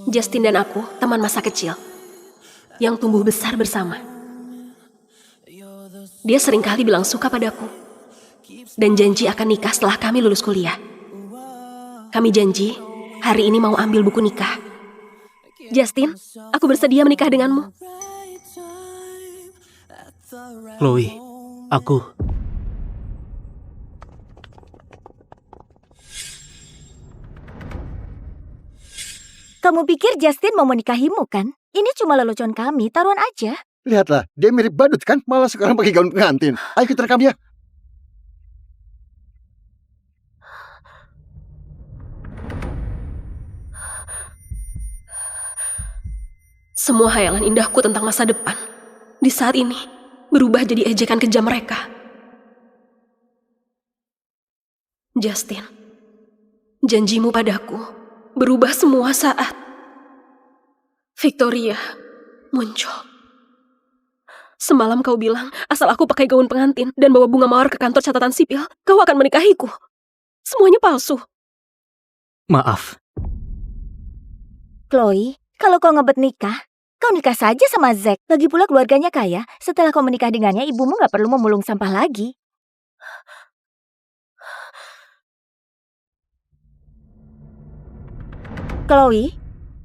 Justin dan aku teman masa kecil yang tumbuh besar bersama. Dia seringkali bilang suka padaku dan janji akan nikah setelah kami lulus kuliah. Kami janji hari ini mau ambil buku nikah. Justin, aku bersedia menikah denganmu. Chloe, aku... Kamu pikir Justin mau menikahimu kan? Ini cuma lelucon kami, taruhan aja. Lihatlah, dia mirip badut kan? Malah sekarang pakai gaun pengantin. Ayo kita rekam ya. Semua hayalan indahku tentang masa depan di saat ini berubah jadi ejekan kejam mereka. Justin, janjimu padaku berubah semua saat Victoria muncul. Semalam kau bilang asal aku pakai gaun pengantin dan bawa bunga mawar ke kantor catatan sipil, kau akan menikahiku. Semuanya palsu. Maaf. Chloe, kalau kau ngebet nikah, kau nikah saja sama Zack. Lagi pula keluarganya kaya. Setelah kau menikah dengannya, ibumu gak perlu memulung sampah lagi. Chloe,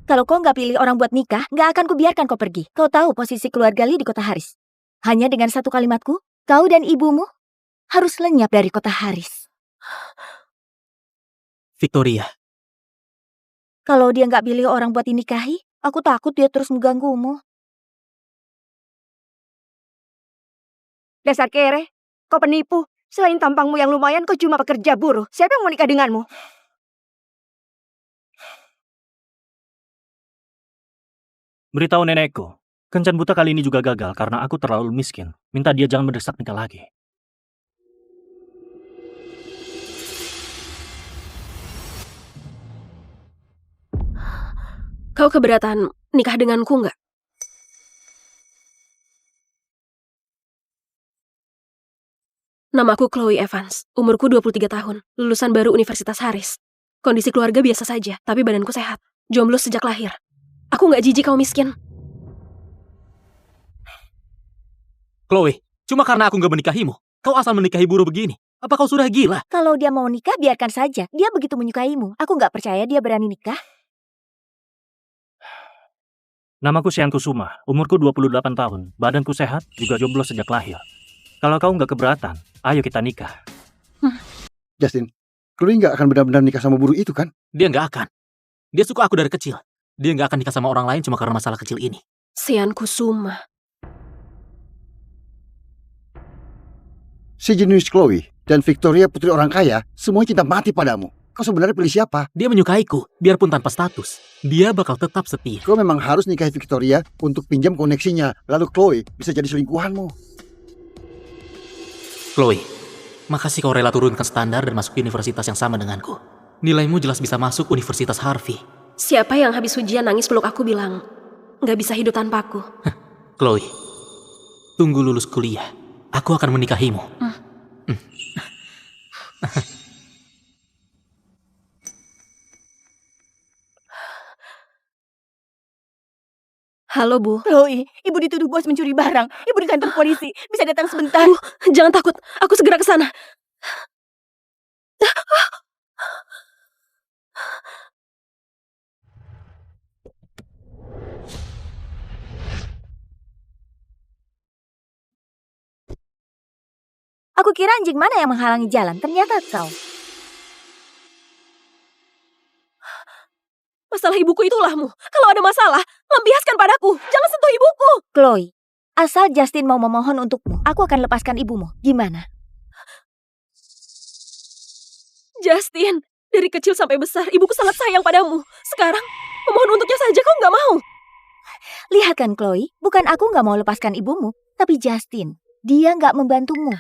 kalau kau gak pilih orang buat nikah, gak akan kubiarkan kau pergi. Kau tahu posisi keluarga Lee di kota Haris. Hanya dengan satu kalimatku, kau dan ibumu harus lenyap dari kota Haris. Victoria. Kalau dia gak pilih orang buat dinikahi, aku takut dia terus mengganggumu. Dasar kere, kau penipu. Selain tampangmu yang lumayan, kau cuma pekerja buruh. Siapa yang mau nikah denganmu? Beritahu nenekku, kencan buta kali ini juga gagal karena aku terlalu miskin. Minta dia jangan mendesak nikah lagi. Kau keberatan nikah denganku nggak? Namaku Chloe Evans, umurku 23 tahun, lulusan baru Universitas Haris. Kondisi keluarga biasa saja, tapi badanku sehat. Jomblo sejak lahir. Aku nggak jijik kau miskin. Chloe, cuma karena aku nggak menikahimu, kau asal menikahi buruh begini. Apa kau sudah gila? Kalau dia mau nikah, biarkan saja. Dia begitu menyukaimu. Aku gak percaya dia berani nikah. Namaku Sian Kusuma, umurku 28 tahun, badanku sehat, juga jomblo sejak lahir. Kalau kau nggak keberatan, ayo kita nikah. Justin, Chloe nggak akan benar-benar nikah sama buruh itu kan? Dia nggak akan. Dia suka aku dari kecil. Dia nggak akan nikah sama orang lain cuma karena masalah kecil ini. Sian Kusuma. Si jenius Chloe dan Victoria putri orang kaya, semuanya cinta mati padamu. Kau sebenarnya pilih siapa? Dia menyukaiku, biarpun tanpa status. Dia bakal tetap setia. Kau memang harus nikahi Victoria untuk pinjam koneksinya. Lalu Chloe bisa jadi selingkuhanmu. Chloe, makasih kau rela turunkan standar dan masuk universitas yang sama denganku. Nilaimu jelas bisa masuk Universitas Harvey. Siapa yang habis ujian nangis peluk aku bilang, nggak bisa hidup tanpa aku. Chloe, tunggu lulus kuliah. Aku akan menikahimu. Halo, Bu. Chloe, ibu dituduh bos mencuri barang. Ibu di kantor polisi. Bisa datang sebentar? Bu, jangan takut. Aku segera ke sana. Aku kira anjing mana yang menghalangi jalan. Ternyata kau. Masalah ibuku itu ulahmu. Kalau ada masalah, lampiaskan padaku. Jangan sentuh ibuku. Chloe, asal Justin mau memohon untukmu, aku akan lepaskan ibumu. Gimana? Justin, dari kecil sampai besar, ibuku sangat sayang padamu. Sekarang, memohon untuknya saja kau nggak mau. Lihat kan Chloe, bukan aku nggak mau lepaskan ibumu, tapi Justin. Dia nggak membantumu.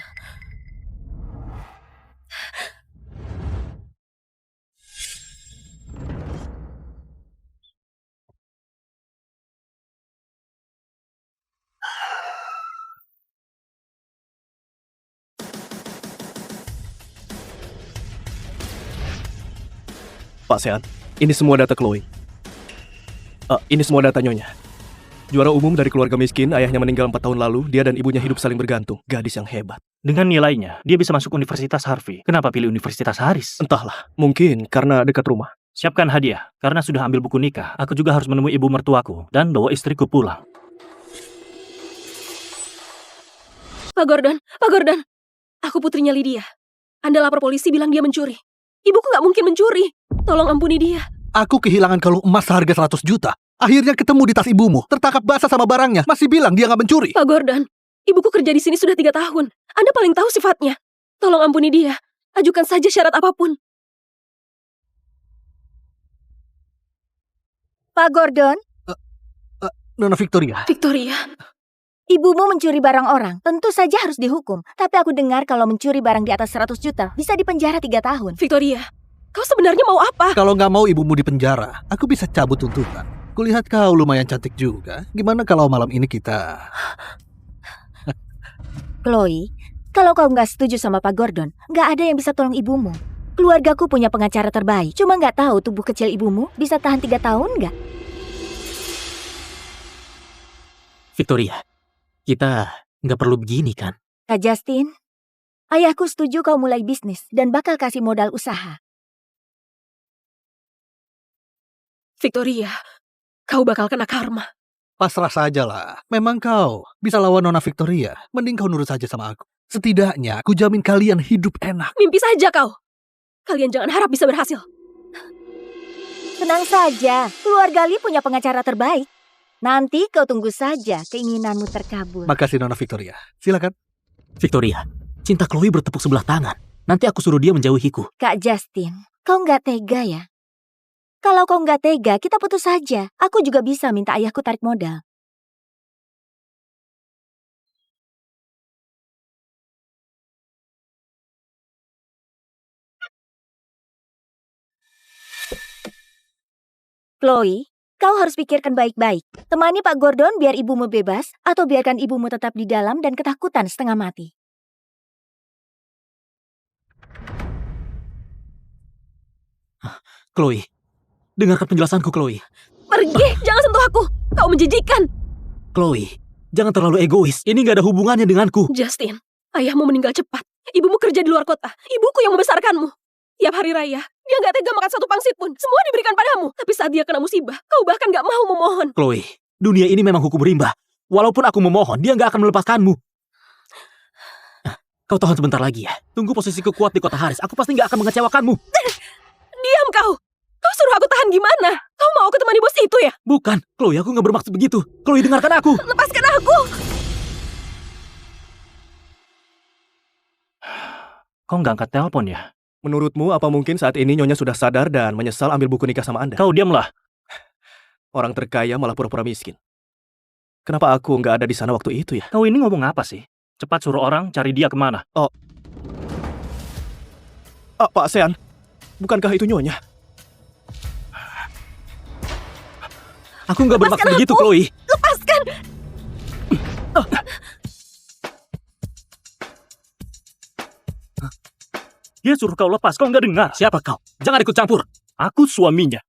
Pak Sean, ini semua data Chloe. Ini semua data Nyonya. Juara umum dari keluarga miskin, ayahnya meninggal 4 tahun lalu, dia dan ibunya hidup saling bergantung. Gadis yang hebat. Dengan nilainya, dia bisa masuk Universitas Harvey. Kenapa pilih Universitas Harris? Entahlah, mungkin karena dekat rumah. Siapkan hadiah. Karena sudah ambil buku nikah, aku juga harus menemui ibu mertuaku dan bawa istriku pulang. Pak Gordon, Pak Gordon. Aku putrinya Lydia. Anda lapor polisi bilang dia mencuri. Ibuku nggak mungkin mencuri. Tolong ampuni dia. Aku kehilangan kalung emas seharga 100 juta. Akhirnya ketemu di tas ibumu. Tertangkap basah sama barangnya. Masih bilang dia nggak mencuri. Pak Gordon, ibuku kerja di sini sudah 3 tahun. Anda paling tahu sifatnya. Tolong ampuni dia. Ajukan saja syarat apapun. Pak Gordon, Nona Victoria. Victoria, ibumu mencuri barang orang. Tentu saja harus dihukum. Tapi aku dengar kalau mencuri barang di atas 100 juta, bisa dipenjara 3 tahun. Victoria, kau sebenarnya mau apa? Kalau nggak mau ibumu di penjara, aku bisa cabut tuntutan. Kulihat kau lumayan cantik juga. Gimana kalau malam ini kita... Chloe, kalau kau nggak setuju sama Pak Gordon, nggak ada yang bisa tolong ibumu. Keluargaku punya pengacara terbaik. Cuma nggak tahu tubuh kecil ibumu bisa tahan 3 tahun nggak? Victoria, kita nggak perlu begini kan? Kak Justin, ayahku setuju kau mulai bisnis dan bakal kasih modal usaha. Victoria, kau bakal kena karma. Pasrah saja lah. Memang kau bisa lawan Nona Victoria. Mending kau nurut saja sama aku. Setidaknya aku jamin kalian hidup enak. Mimpi saja kau. Kalian jangan harap bisa berhasil. Tenang saja, keluarga Lee punya pengacara terbaik. Nanti kau tunggu saja keinginanmu terkabul. Makasih Nona Victoria. Silakan. Victoria, cinta Chloe bertepuk sebelah tangan. Nanti aku suruh dia menjauhiku. Kak Justin, kau nggak tega ya? Kalau kau nggak tega, kita putus saja. Aku juga bisa minta ayahku tarik modal. Chloe, kau harus pikirkan baik-baik. Temani Pak Gordon biar ibumu bebas, atau biarkan ibumu tetap di dalam dan ketakutan setengah mati. Chloe, dengarkan penjelasanku, Chloe. Pergi, jangan sentuh aku. Kau menjijikan. Chloe, jangan terlalu egois. Ini gak ada hubungannya denganku. Justin, ayahmu meninggal cepat. Ibumu kerja di luar kota. Ibuku yang membesarkanmu. Tiap hari raya, dia gak tega makan satu pangsit pun. Semua diberikan padamu. Tapi saat dia kena musibah, kau bahkan gak mau memohon. Chloe, dunia ini memang hukum rimba. Walaupun aku memohon, dia gak akan melepaskanmu. Kau tahan sebentar lagi ya. Tunggu posisiku kuat di kota Haris. Aku pasti gak akan mengecewakanmu. Diam kau. Kau suruh aku tahan gimana? Kau mau aku temani bos itu ya? Bukan, Chloe, aku gak bermaksud begitu. Chloe, dengarkan aku. Lepaskan aku. Kau nggak angkat telepon ya? Menurutmu, apa mungkin saat ini Nyonya sudah sadar dan menyesal ambil buku nikah sama Anda? Kau diamlah. Orang terkaya malah pura-pura miskin. Kenapa aku nggak ada di sana waktu itu ya? Kau ini ngomong apa sih? Cepat suruh orang cari dia kemana. Pak Sean, bukankah itu Nyonya? Aku gak bermaksud begitu, Chloe. Lepaskan. Dia suruh kau lepas, kau nggak dengar. Siapa kau? Jangan ikut campur. Aku suaminya.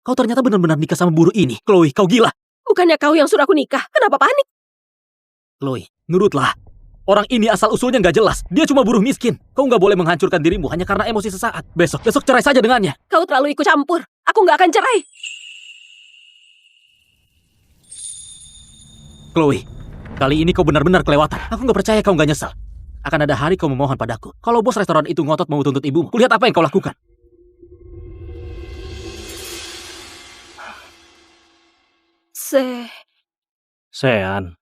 Kau ternyata benar-benar nikah sama buruh ini. Chloe, kau gila. Bukannya kau yang suruh aku nikah. Kenapa panik? Chloe, nurutlah. Orang ini asal-usulnya gak jelas. Dia cuma buruh miskin. Kau gak boleh menghancurkan dirimu hanya karena emosi sesaat. Besok cerai saja dengannya. Kau terlalu ikut campur. Aku gak akan cerai. Chloe, kali ini kau benar-benar kelewatan. Aku gak percaya kau gak nyesal. Akan ada hari kau memohon padaku. Kalau bos restoran itu ngotot mau tuntut ibumu, kulihat apa yang kau lakukan. Sean,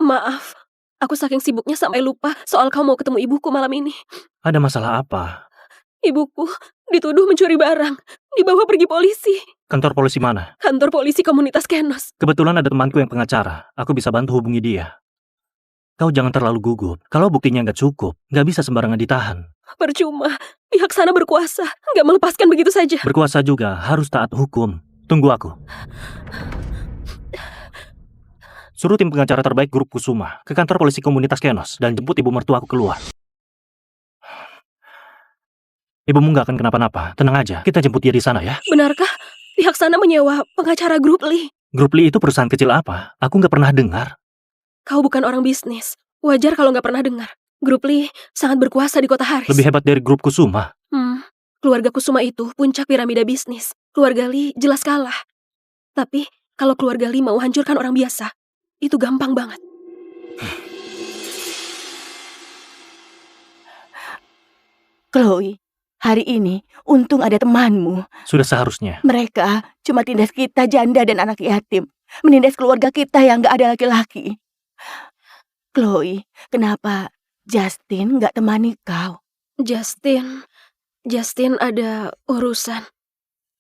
maaf. Aku saking sibuknya sampai lupa soal kau mau ketemu ibuku malam ini. Ada masalah apa? Ibuku dituduh mencuri barang. Dibawa pergi polisi. Kantor polisi mana? Kantor polisi komunitas Kenos. Kebetulan ada temanku yang pengacara. Aku bisa bantu hubungi dia. Kau jangan terlalu gugup. Kalau buktinya nggak cukup, nggak bisa sembarangan ditahan. Percuma. Pihak sana berkuasa. Nggak melepaskan begitu saja. Berkuasa juga harus taat hukum. Tunggu aku. Suruh tim pengacara terbaik grup Kusuma ke kantor polisi komunitas Kenos dan jemput ibu mertuaku keluar. Ibumu nggak akan kenapa-napa. Tenang aja, kita jemput dia di sana ya. Benarkah pihak sana menyewa pengacara Grup Lee? Grup Lee itu perusahaan kecil apa? Aku nggak pernah dengar. Kau bukan orang bisnis. Wajar kalau nggak pernah dengar. Grup Lee sangat berkuasa di kota Haris. Lebih hebat dari grup Kusuma. Keluarga Kusuma itu puncak piramida bisnis. Keluarga Lee jelas kalah. Tapi kalau keluarga Lee mau hancurkan orang biasa, itu gampang banget. Chloe, hari ini untung ada temanmu. Sudah seharusnya. Mereka cuma tindas kita janda dan anak yatim. Menindas keluarga kita yang gak ada laki-laki. Chloe, kenapa Justin gak temani kau? Justin ada urusan.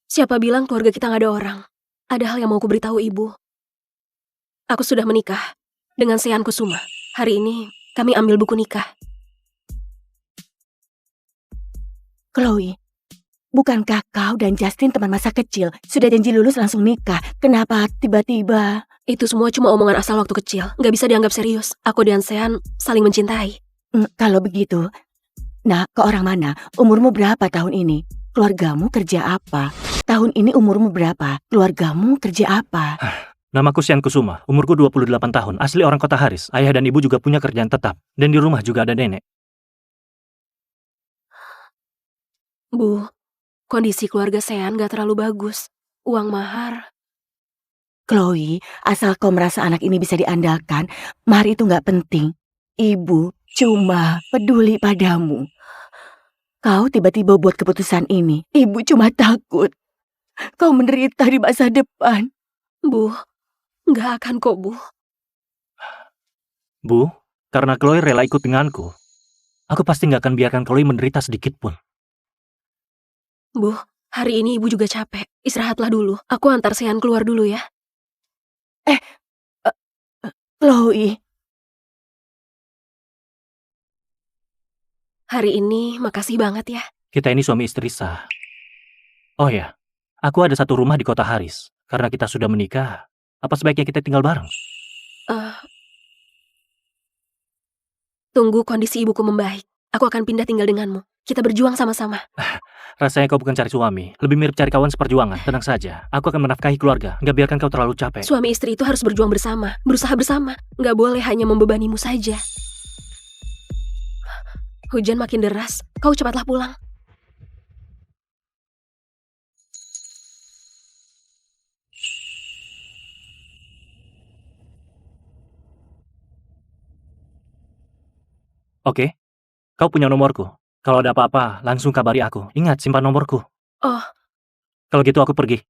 Siapa bilang keluarga kita gak ada orang? Ada hal yang mau kuberitahu ibu. Aku sudah menikah dengan Sean Kusuma. Hari ini kami ambil buku nikah. Chloe, bukankah kau dan Justin teman masa kecil? Sudah janji lulus langsung nikah. Kenapa tiba-tiba? Itu semua cuma omongan asal waktu kecil. Gak bisa dianggap serius. Aku dan Sean saling mencintai. Kalau begitu, nah, ke orang mana? Umurmu berapa tahun ini? Keluargamu kerja apa? Tahun ini umurmu berapa? Keluargamu kerja apa? Namaku Sean Kusuma, umurku 28 tahun, asli orang kota Haris. Ayah dan ibu juga punya kerjaan tetap. Dan di rumah juga ada nenek. Bu, kondisi keluarga Sean gak terlalu bagus. Uang mahar. Chloe, asal kau merasa anak ini bisa diandalkan, mahar itu gak penting. Ibu cuma peduli padamu. Kau tiba-tiba buat keputusan ini. Ibu cuma takut kau menderita di masa depan. Bu, gak akan kok, Bu. Bu, karena Chloe rela ikut denganku, aku pasti gak akan biarkan Chloe menderita sedikit pun. Bu, hari ini ibu juga capek. Istirahatlah dulu. Aku antar Sean keluar dulu ya. Chloe, hari ini makasih banget ya. Kita ini suami istri sah. Oh ya, aku ada satu rumah di kota Haris. Karena kita sudah menikah, apa sebaiknya kita tinggal bareng? Tunggu kondisi ibuku membaik. Aku akan pindah tinggal denganmu. Kita berjuang sama-sama. Rasanya kau bukan cari suami, lebih mirip cari kawan seperjuangan. Tenang saja, aku akan menafkahi keluarga. Gak biarkan kau terlalu capek. Suami istri itu harus berjuang bersama, berusaha bersama. Gak boleh hanya membebanimu saja. Hujan makin deras, kau cepatlah pulang. Oke, kau punya nomorku. Kalau ada apa-apa, langsung kabari aku. Ingat, simpan nomorku. Oh. Kalau gitu aku pergi.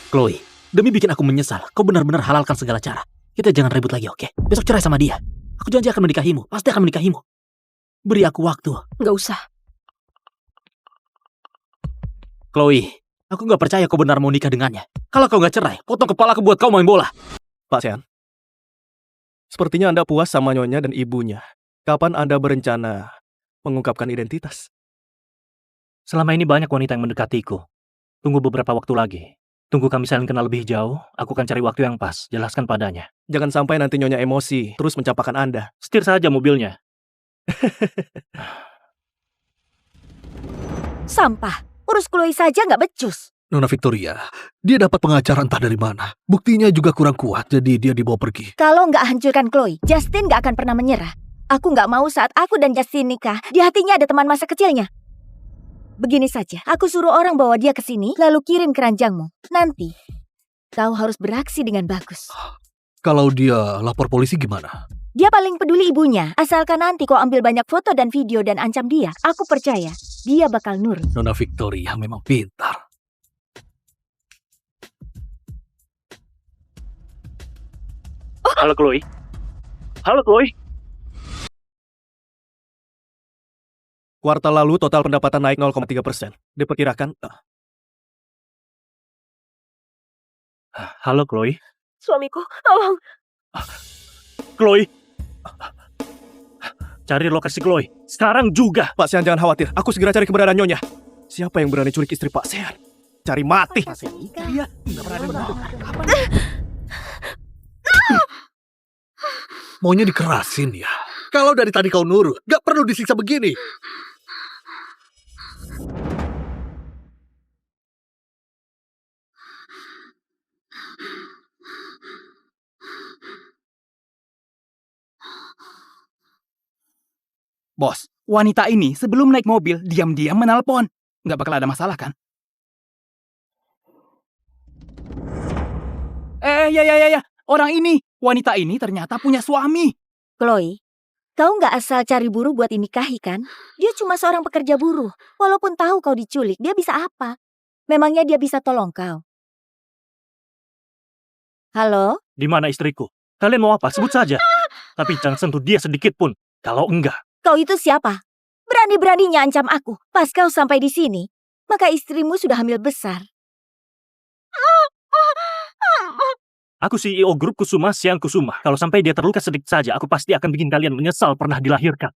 Chloe, demi bikin aku menyesal, kau benar-benar halalkan segala cara. Kita jangan ribut lagi, oke? Besok cerai sama dia. Aku janji akan menikahimu, pasti akan menikahimu. Beri aku waktu. Gak usah. Chloe, aku gak percaya kau benar mau nikah dengannya. Kalau kau gak cerai, potong kepala aku buat kau main bola. Pak Sean, sepertinya Anda puas sama nyonya dan ibunya. Kapan Anda berencana mengungkapkan identitas? Selama ini banyak wanita yang mendekatiku. Tunggu beberapa waktu lagi. Tunggu kami saling kenal lebih jauh, aku akan cari waktu yang pas. Jelaskan padanya. Jangan sampai nanti nyonya emosi, terus mencapakan Anda. Setir saja mobilnya. Sampah. Urus Chloe saja nggak becus. Nona Victoria, dia dapat pengacara entah dari mana. Buktinya juga kurang kuat, jadi dia dibawa pergi. Kalau nggak hancurkan Chloe, Justin nggak akan pernah menyerah. Aku nggak mau saat aku dan Justin nikah, di hatinya ada teman masa kecilnya. Begini saja, aku suruh orang bawa dia ke sini, lalu kirim keranjangmu. Nanti, kau harus beraksi dengan bagus. Kalau dia lapor polisi gimana? Dia paling peduli ibunya. Asalkan nanti kau ambil banyak foto dan video dan ancam dia. Aku percaya, dia bakal nurut. Nona Victoria memang pintar. Halo Chloe. Halo Chloe. Kuartal lalu total pendapatan naik 0,3%. Diperkirakan... Halo Chloe. Suamiku, tolong. Chloe. Cari lokasi Chloe. Sekarang juga. Pak Sean jangan khawatir, aku segera cari keberadaan nyonya. Siapa yang berani culik istri Pak Sean? Cari mati. Iya, nggak pernah ada begitu. Maunya dikerasin ya. Kalau dari tadi kau nurut, gak perlu disiksa begini. Bos, wanita ini sebelum naik mobil diam-diam menelpon. Nggak bakal ada masalah kan? Ya. Orang ini, wanita ini ternyata punya suami. Chloe, kau nggak asal cari buruh buat dinikahi kan? Dia cuma seorang pekerja buruh. Walaupun tahu kau diculik, dia bisa apa? Memangnya dia bisa tolong kau? Halo? Di mana istriku? Kalian mau apa? Sebut saja. Tapi jangan sentuh dia sedikit pun. Kalau enggak. Kau itu siapa? Berani-beraninya ancam aku. Pas kau sampai di sini, maka istrimu sudah hamil besar. Aku CEO grup Kusuma Siang Kusuma. Kalau sampai dia terluka sedikit saja, aku pasti akan bikin kalian menyesal pernah dilahirkan.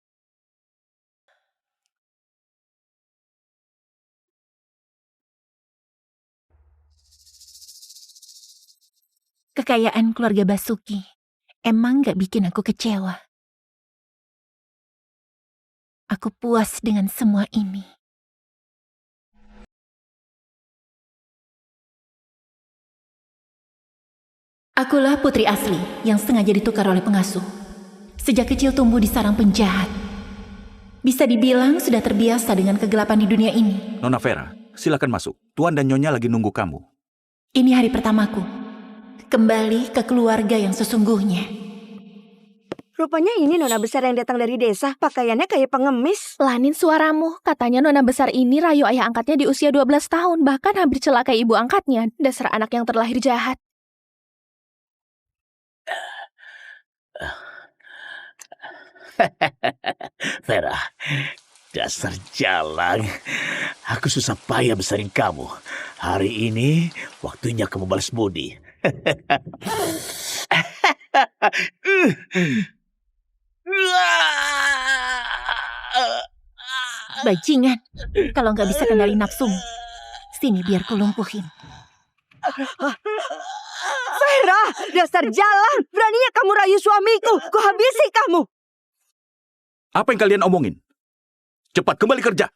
Kekayaan keluarga Basuki emang gak bikin aku kecewa. Aku puas dengan semua ini. Akulah putri asli yang sengaja ditukar oleh pengasuh. Sejak kecil tumbuh di sarang penjahat. Bisa dibilang sudah terbiasa dengan kegelapan di dunia ini. Nona Vera, silakan masuk. Tuan dan Nyonya lagi nunggu kamu. Ini hari pertamaku. Kembali ke keluarga yang sesungguhnya. Rupanya ini nona besar yang datang dari desa. Pakaiannya kayak pengemis. Pelanin suaramu. Katanya nona besar ini rayu ayah angkatnya di usia 12 tahun. Bahkan hampir celakai ibu angkatnya. Dasar anak yang terlahir jahat. Vera, dasar jalang. Aku susah payah besarin kamu. Hari ini waktunya kamu balas budi. Bajingan, kalau nggak bisa kendali nafsumu, sini biar ku lumpuhin. Vera, dasar jalan. Beraninya kamu rayu suamiku. Ku habisi kamu. Apa yang kalian omongin? Cepat kembali kerja.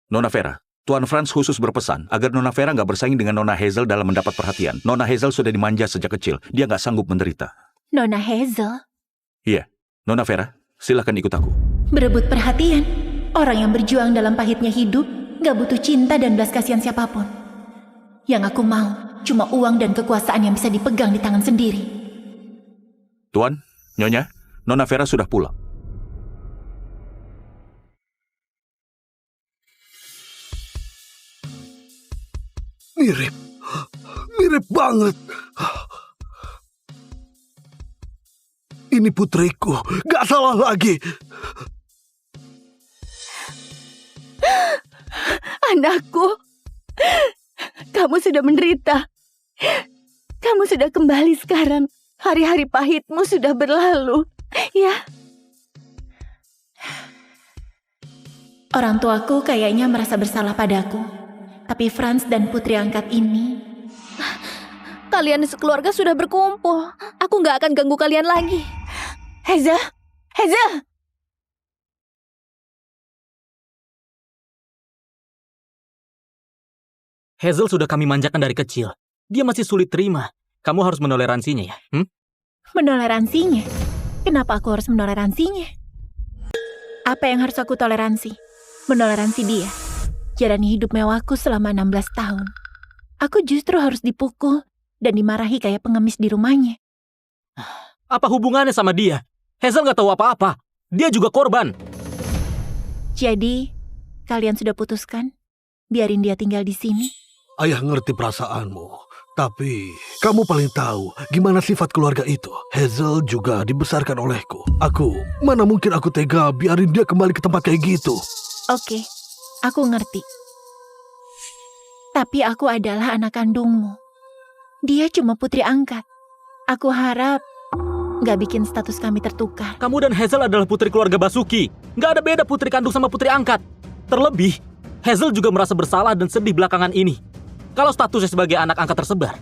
Nona Vera, Tuan Franz khusus berpesan agar Nona Vera nggak bersaing dengan Nona Hazel dalam mendapat perhatian. Nona Hazel sudah dimanja sejak kecil. Dia nggak sanggup menderita. Nona Hazel? Iya. Nona Vera, silakan ikut aku. Berebut perhatian. Orang yang berjuang dalam pahitnya hidup nggak butuh cinta dan belas kasihan siapapun. Yang aku mau cuma uang dan kekuasaan yang bisa dipegang di tangan sendiri. Tuan, Nyonya, Nona Vera sudah pulang. Mirip banget. Ini putriku, gak salah lagi. Anakku, kamu sudah menderita. Kamu sudah kembali sekarang. Hari-hari pahitmu sudah berlalu. Ya. Orang tuaku kayaknya merasa bersalah padaku. Tapi Franz dan putri angkat ini... Kalian sekeluarga sudah berkumpul. Aku nggak akan ganggu kalian lagi. Hazel! Hazel sudah kami manjakan dari kecil. Dia masih sulit terima. Kamu harus menoleransinya ya. Menoleransinya? Kenapa aku harus menoleransinya? Apa yang harus aku toleransi? Menoleransi dia. Jalani hidup mewahku selama 16 tahun. Aku justru harus dipukul dan dimarahi kayak pengemis di rumahnya. Apa hubungannya sama dia? Hazel nggak tahu apa-apa. Dia juga korban. Jadi, kalian sudah putuskan? Biarin dia tinggal di sini? Ayah ngerti perasaanmu. Tapi, kamu paling tahu gimana sifat keluarga itu. Hazel juga dibesarkan olehku. Mana mungkin aku tega biarin dia kembali ke tempat kayak gitu. Oke, aku ngerti. Tapi aku adalah anak kandungmu. Dia cuma putri angkat. Aku harap gak bikin status kami tertukar. Kamu dan Hazel adalah putri keluarga Basuki. Gak ada beda putri kandung sama putri angkat. Terlebih, Hazel juga merasa bersalah dan sedih belakangan ini. Kalau statusnya sebagai anak angkat tersebar.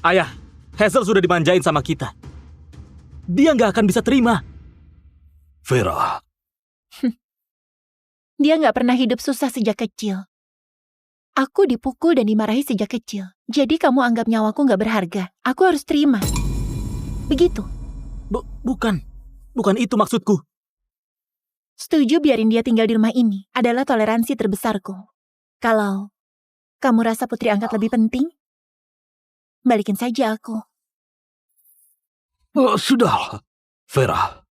Ayah, Hazel sudah dimanjain sama kita. Dia nggak akan bisa terima. Vera. Dia nggak pernah hidup susah sejak kecil. Aku dipukul dan dimarahi sejak kecil. Jadi kamu anggap nyawaku nggak berharga. Aku harus terima. Begitu. Bukan itu maksudku. Setuju biarin dia tinggal di rumah ini adalah toleransi terbesarku. Kalau kamu rasa putri angkat lebih penting, balikin saja aku. Sudah, Vera.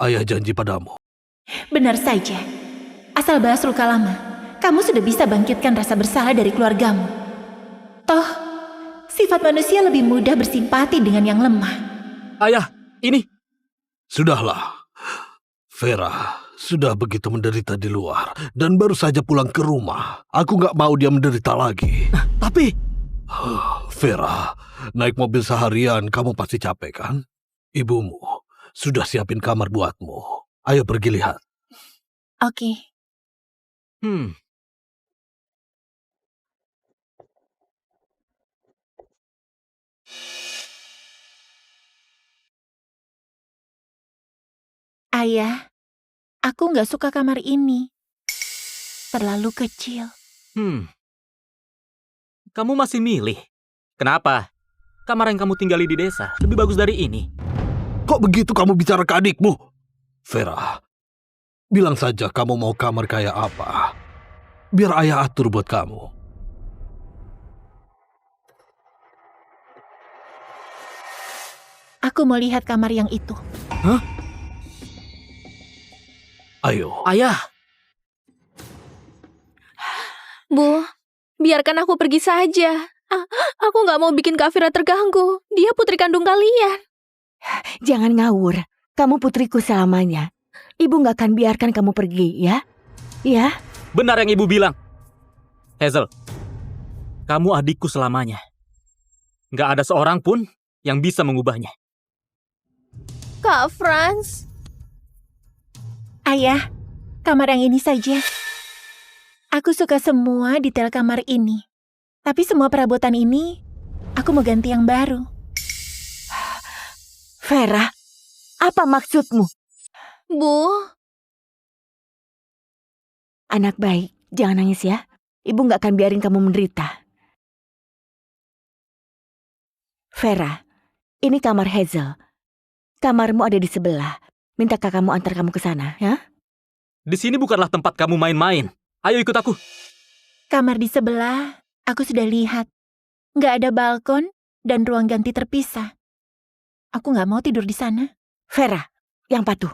Ayah janji padamu. Benar saja. Asal bahas luka lama, kamu sudah bisa bangkitkan rasa bersalah dari keluargamu. Toh, sifat manusia lebih mudah bersimpati dengan yang lemah. Ayah, ini... Sudahlah. Vera sudah begitu menderita di luar dan baru saja pulang ke rumah. Aku nggak mau dia menderita lagi. Tapi... Vera, naik mobil seharian kamu pasti capek kan? Ibumu sudah siapin kamar buatmu. Ayo pergi lihat. Oke. Ayah, aku nggak suka kamar ini. Terlalu kecil. Kamu masih milih? Kenapa? Kamar yang kamu tinggali di desa lebih bagus dari ini. Kok begitu kamu bicara ke adikmu? Vera, bilang saja kamu mau kamar kayak apa. Biar ayah atur buat kamu. Aku mau lihat kamar yang itu. Hah? Ayo. Ayah. Bu, biarkan aku pergi saja. Aku nggak mau bikin Kak Vira terganggu. Dia putri kandung kalian. Jangan ngawur. Kamu putriku selamanya. Ibu nggak akan biarkan kamu pergi, ya? Ya? Benar yang ibu bilang. Hazel, kamu adikku selamanya. Nggak ada seorang pun yang bisa mengubahnya. Kak Franz. Ayah, kamar yang ini saja. Aku suka semua detail kamar ini. Tapi semua perabotan ini, aku mau ganti yang baru. Vera, apa maksudmu? Bu. Anak baik, jangan nangis ya. Ibu nggak akan biarin kamu menderita. Vera, ini kamar Hazel. Kamarmu ada di sebelah. Minta kakakmu antar kamu ke sana, ya? Di sini bukanlah tempat kamu main-main. Ayo ikut aku. Kamar di sebelah, aku sudah lihat. Nggak ada balkon dan ruang ganti terpisah. Aku nggak mau tidur di sana. Vera, yang patuh.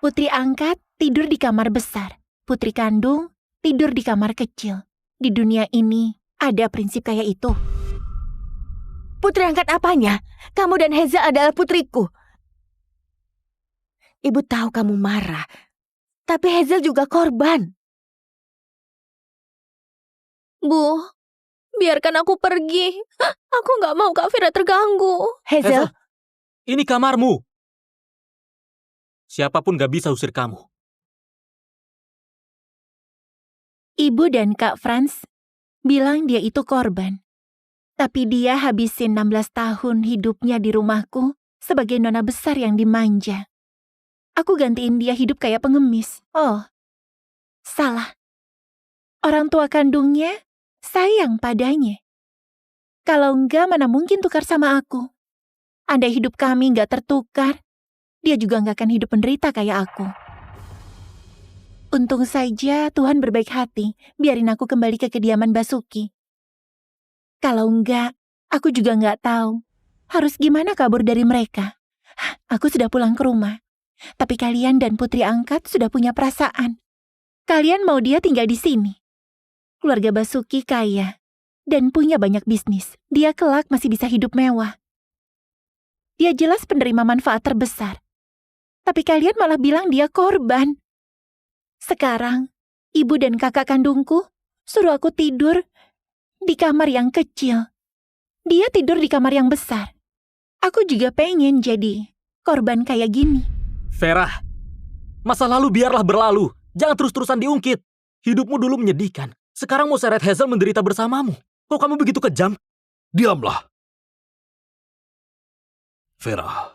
Putri angkat tidur di kamar besar. Putri kandung tidur di kamar kecil. Di dunia ini ada prinsip kayak itu. Putri angkat apanya? Kamu dan Hazel adalah putriku. Ibu tahu kamu marah. Tapi Hazel juga korban. Bu, biarkan aku pergi. Aku nggak mau Kak Vira terganggu. Hazel, ini kamarmu. Siapapun gak bisa usir kamu. Ibu dan Kak Franz bilang dia itu korban. Tapi dia habisin 16 tahun hidupnya di rumahku sebagai nona besar yang dimanja. Aku gantiin dia hidup kayak pengemis. Oh, salah. Orang tua kandungnya sayang padanya. Kalau enggak, mana mungkin tukar sama aku. Andai hidup kami enggak tertukar, dia juga enggak akan hidup menderita kayak aku. Untung saja Tuhan berbaik hati, biarin aku kembali ke kediaman Basuki. Kalau enggak, aku juga enggak tahu harus gimana kabur dari mereka. Aku sudah pulang ke rumah. Tapi kalian dan putri angkat sudah punya perasaan. Kalian mau dia tinggal di sini. Keluarga Basuki kaya dan punya banyak bisnis. Dia kelak masih bisa hidup mewah. Dia jelas penerima manfaat terbesar. Tapi kalian malah bilang dia korban. Sekarang, ibu dan kakak kandungku suruh aku tidur di kamar yang kecil. Dia tidur di kamar yang besar. Aku juga pengen jadi korban kayak gini. Vera, masa lalu biarlah berlalu. Jangan terus-terusan diungkit. Hidupmu dulu menyedihkan. Sekarang mau seret Hazel menderita bersamamu. Kok kamu begitu kejam? Diamlah. Vera,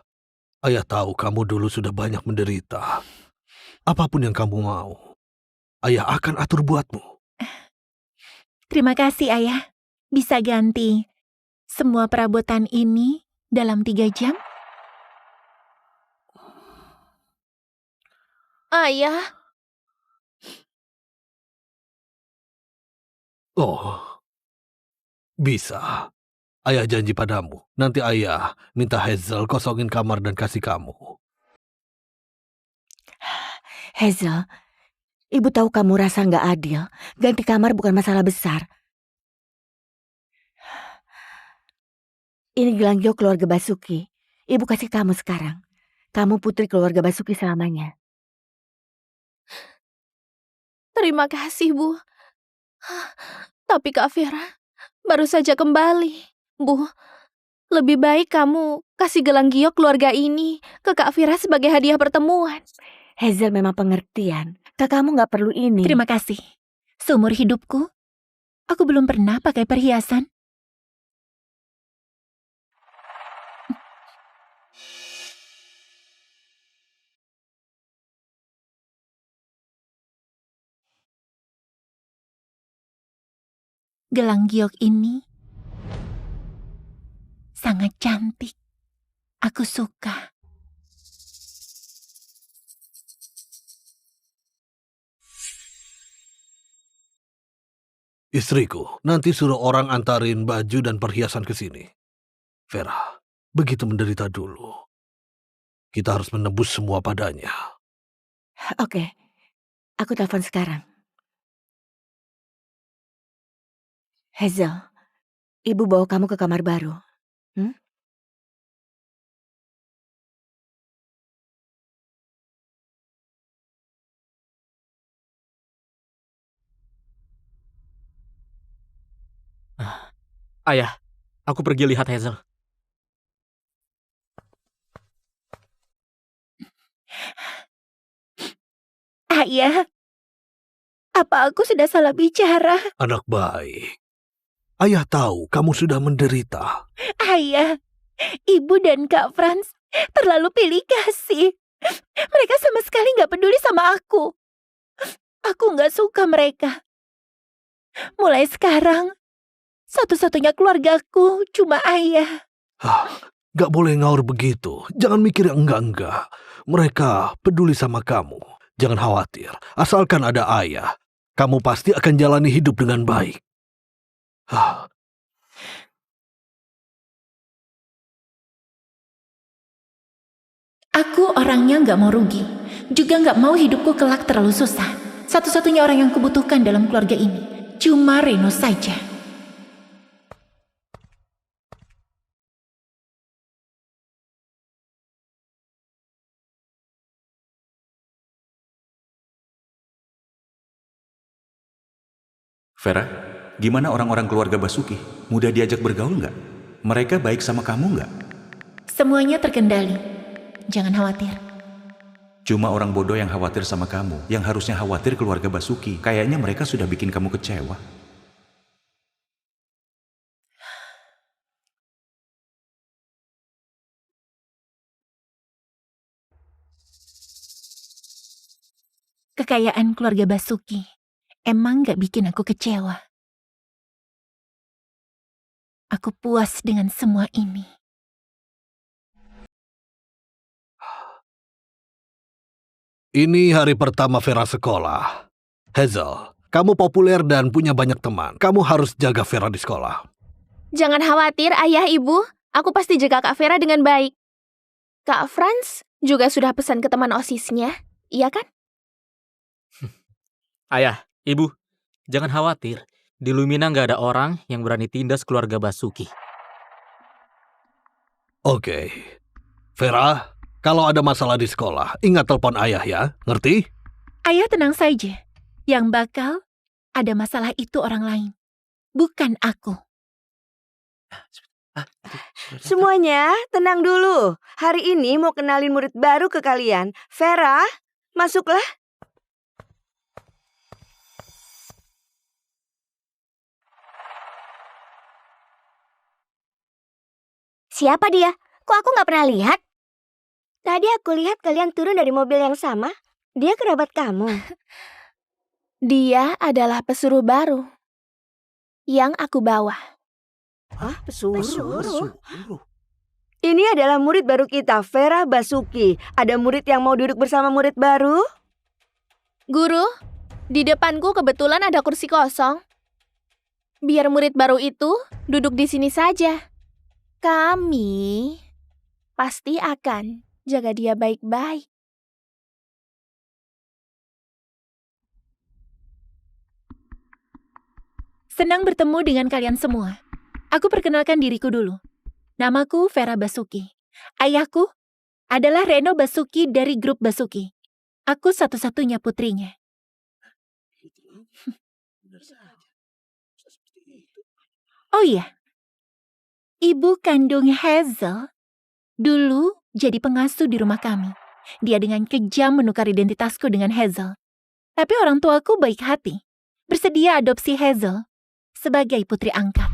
ayah tahu kamu dulu sudah banyak menderita. Apapun yang kamu mau, ayah akan atur buatmu. Terima kasih, Ayah. Bisa ganti semua perabotan ini dalam 3 jam? Ayah, Oh, bisa. Ayah janji padamu, nanti ayah minta Hazel kosongin kamar dan kasih kamu. Hazel, ibu tahu kamu rasa nggak adil. Ganti kamar bukan masalah besar. Ini gelang giok keluarga Basuki. Ibu kasih kamu sekarang. Kamu putri keluarga Basuki selamanya. terima kasih, Bu. Tapi Kak Vera baru saja kembali. Bu, lebih baik kamu kasih gelang giok keluarga ini ke Kak Vera sebagai hadiah pertemuan. Hazel memang pengertian. Kakakmu nggak perlu ini. Terima kasih. Seumur hidupku, aku belum pernah pakai perhiasan. Gelang giok ini sangat cantik. Aku suka. Istriku, nanti suruh orang antarin baju dan perhiasan ke sini. Vera, begitu menderita dulu. Kita harus menebus semua padanya. Oke, aku telepon sekarang. Hazel, ibu bawa kamu ke kamar baru. Ayah, aku pergi lihat Hazel. Ayah, apa aku sudah salah bicara? Anak baik. Ayah tahu kamu sudah menderita. Ayah, Ibu dan Kak Franz terlalu pilih kasih. Mereka sama sekali gak peduli sama aku. Aku gak suka mereka. Mulai sekarang, satu-satunya keluargaku cuma ayah. Gak boleh ngaur begitu. Jangan mikir yang enggak-enggak. Mereka peduli sama kamu. Jangan khawatir. Asalkan ada ayah, kamu pasti akan jalani hidup dengan baik. Aku orangnya gak mau rugi. Juga gak mau hidupku kelak terlalu susah. Satu-satunya orang yang kubutuhkan dalam keluarga ini cuma Reno saja. Vera, gimana orang-orang keluarga Basuki? Mudah diajak bergaul nggak? Mereka baik sama kamu nggak? Semuanya terkendali. Jangan khawatir. Cuma orang bodoh yang khawatir sama kamu. Yang harusnya khawatir keluarga Basuki. Kayaknya mereka sudah bikin kamu kecewa. Kekayaan keluarga Basuki emang gak bikin aku kecewa. Aku puas dengan semua ini. Ini hari pertama Vera sekolah. Hazel, kamu populer dan punya banyak teman. Kamu harus jaga Vera di sekolah. Jangan khawatir, Ayah, Ibu. Aku pasti jaga Kak Vera dengan baik. Kak Franz juga sudah pesan ke teman OSISnya, iya kan? Ayah, Ibu, jangan khawatir. Di Lumina nggak ada orang yang berani tindas keluarga Basuki. Oke. Vera, kalau ada masalah di sekolah, ingat telepon ayah ya, ngerti? Ayah tenang saja. Yang bakal ada masalah itu orang lain, bukan aku. Semuanya, tenang dulu. Hari ini mau kenalin murid baru ke kalian. Vera, masuklah. Siapa dia? Kok aku nggak pernah lihat? Tadi aku lihat kalian turun dari mobil yang sama. Dia kerabat kamu. Dia adalah pesuruh baru yang aku bawa. Ah, pesuruh. Ini adalah murid baru kita, Vera Basuki. Ada murid yang mau duduk bersama murid baru? Guru, di depanku kebetulan ada kursi kosong. Biar murid baru itu duduk di sini saja. Kami pasti akan jaga dia baik-baik. Senang bertemu dengan kalian semua. Aku perkenalkan diriku dulu. Namaku Vera Basuki. Ayahku adalah Reno Basuki dari grup Basuki. Aku satu-satunya putrinya. Oh iya, ibu kandung Hazel dulu jadi pengasuh di rumah kami. Dia dengan kejam menukar identitasku dengan Hazel. Tapi orang tuaku baik hati, bersedia adopsi Hazel sebagai putri angkat.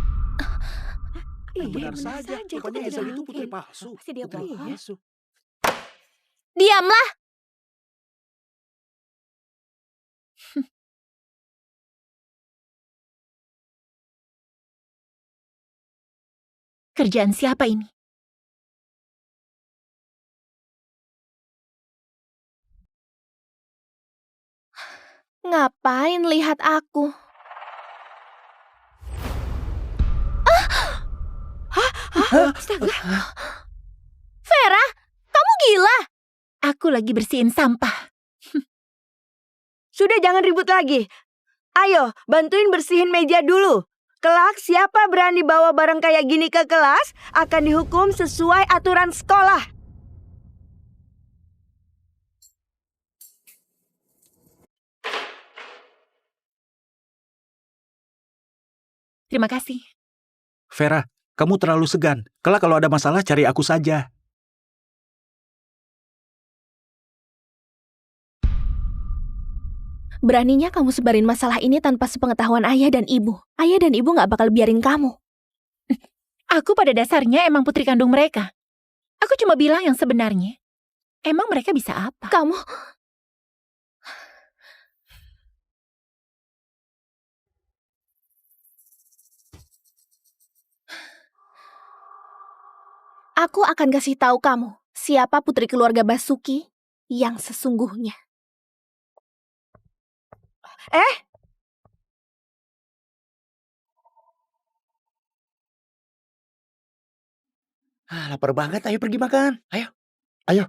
Benar saja, rupanya Hazel itu putri palsu. Diamlah! Kerjaan siapa ini? Ngapain lihat aku? Astaga. Vera, kamu gila? Aku lagi bersihin sampah. Sudah, jangan ribut lagi. Ayo, bantuin bersihin meja dulu. Kelak, siapa berani bawa barang kayak gini ke kelas akan dihukum sesuai aturan sekolah. Terima kasih. Vera, kamu terlalu segan. Kelak kalau ada masalah, cari aku saja. Beraninya kamu sebarin masalah ini tanpa sepengetahuan ayah dan ibu. Ayah dan ibu gak bakal biarin kamu. Aku pada dasarnya emang putri kandung mereka. Aku cuma bilang yang sebenarnya. Emang mereka bisa apa? Kamu... Aku akan kasih tahu kamu siapa putri keluarga Basuki yang sesungguhnya. Lapar banget, ayo pergi makan. Ayo.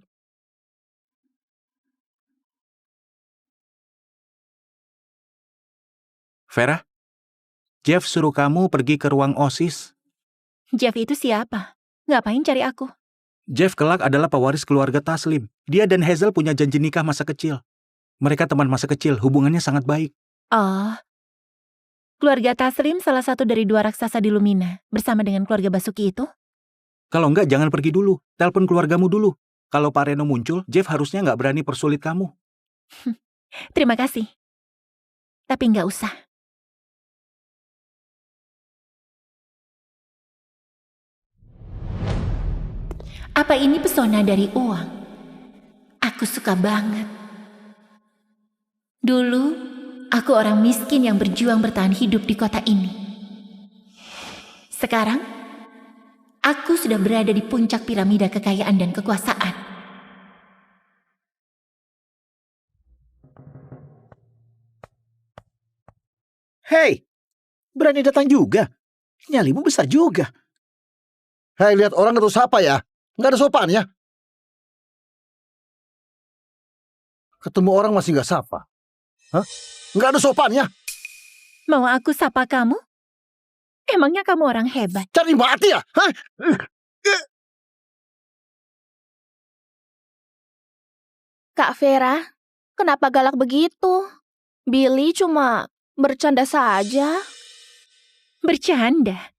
Vera, Jeff suruh kamu pergi ke ruang OSIS. Jeff itu siapa? Ngapain cari aku? Jeff kelak adalah pewaris keluarga Taslim. Dia dan Hazel punya janji nikah masa kecil. Mereka teman masa kecil, hubungannya sangat baik. Oh, keluarga Taslim salah satu dari 2 raksasa di Lumina bersama dengan keluarga Basuki itu? Kalau enggak, jangan pergi dulu. Telepon keluargamu dulu. Kalau Pak Reno muncul, Jeff harusnya nggak berani persulit kamu. Terima kasih. Tapi nggak usah. Apa ini pesona dari uang? Aku suka banget. Dulu, aku orang miskin yang berjuang bertahan hidup di kota ini. Sekarang, aku sudah berada di puncak piramida kekayaan dan kekuasaan. Hei, berani datang juga. Nyalimu besar juga. Hei, lihat orang atau siapa ya? Nggak ada sopan ya? Ketemu orang masih nggak sapa. Hah? Nggak ada sopan ya? Mau aku sapa kamu? Emangnya kamu orang hebat? Cari mati ya? Hah? Kak Vera, kenapa galak begitu? Billy cuma bercanda saja. Bercanda?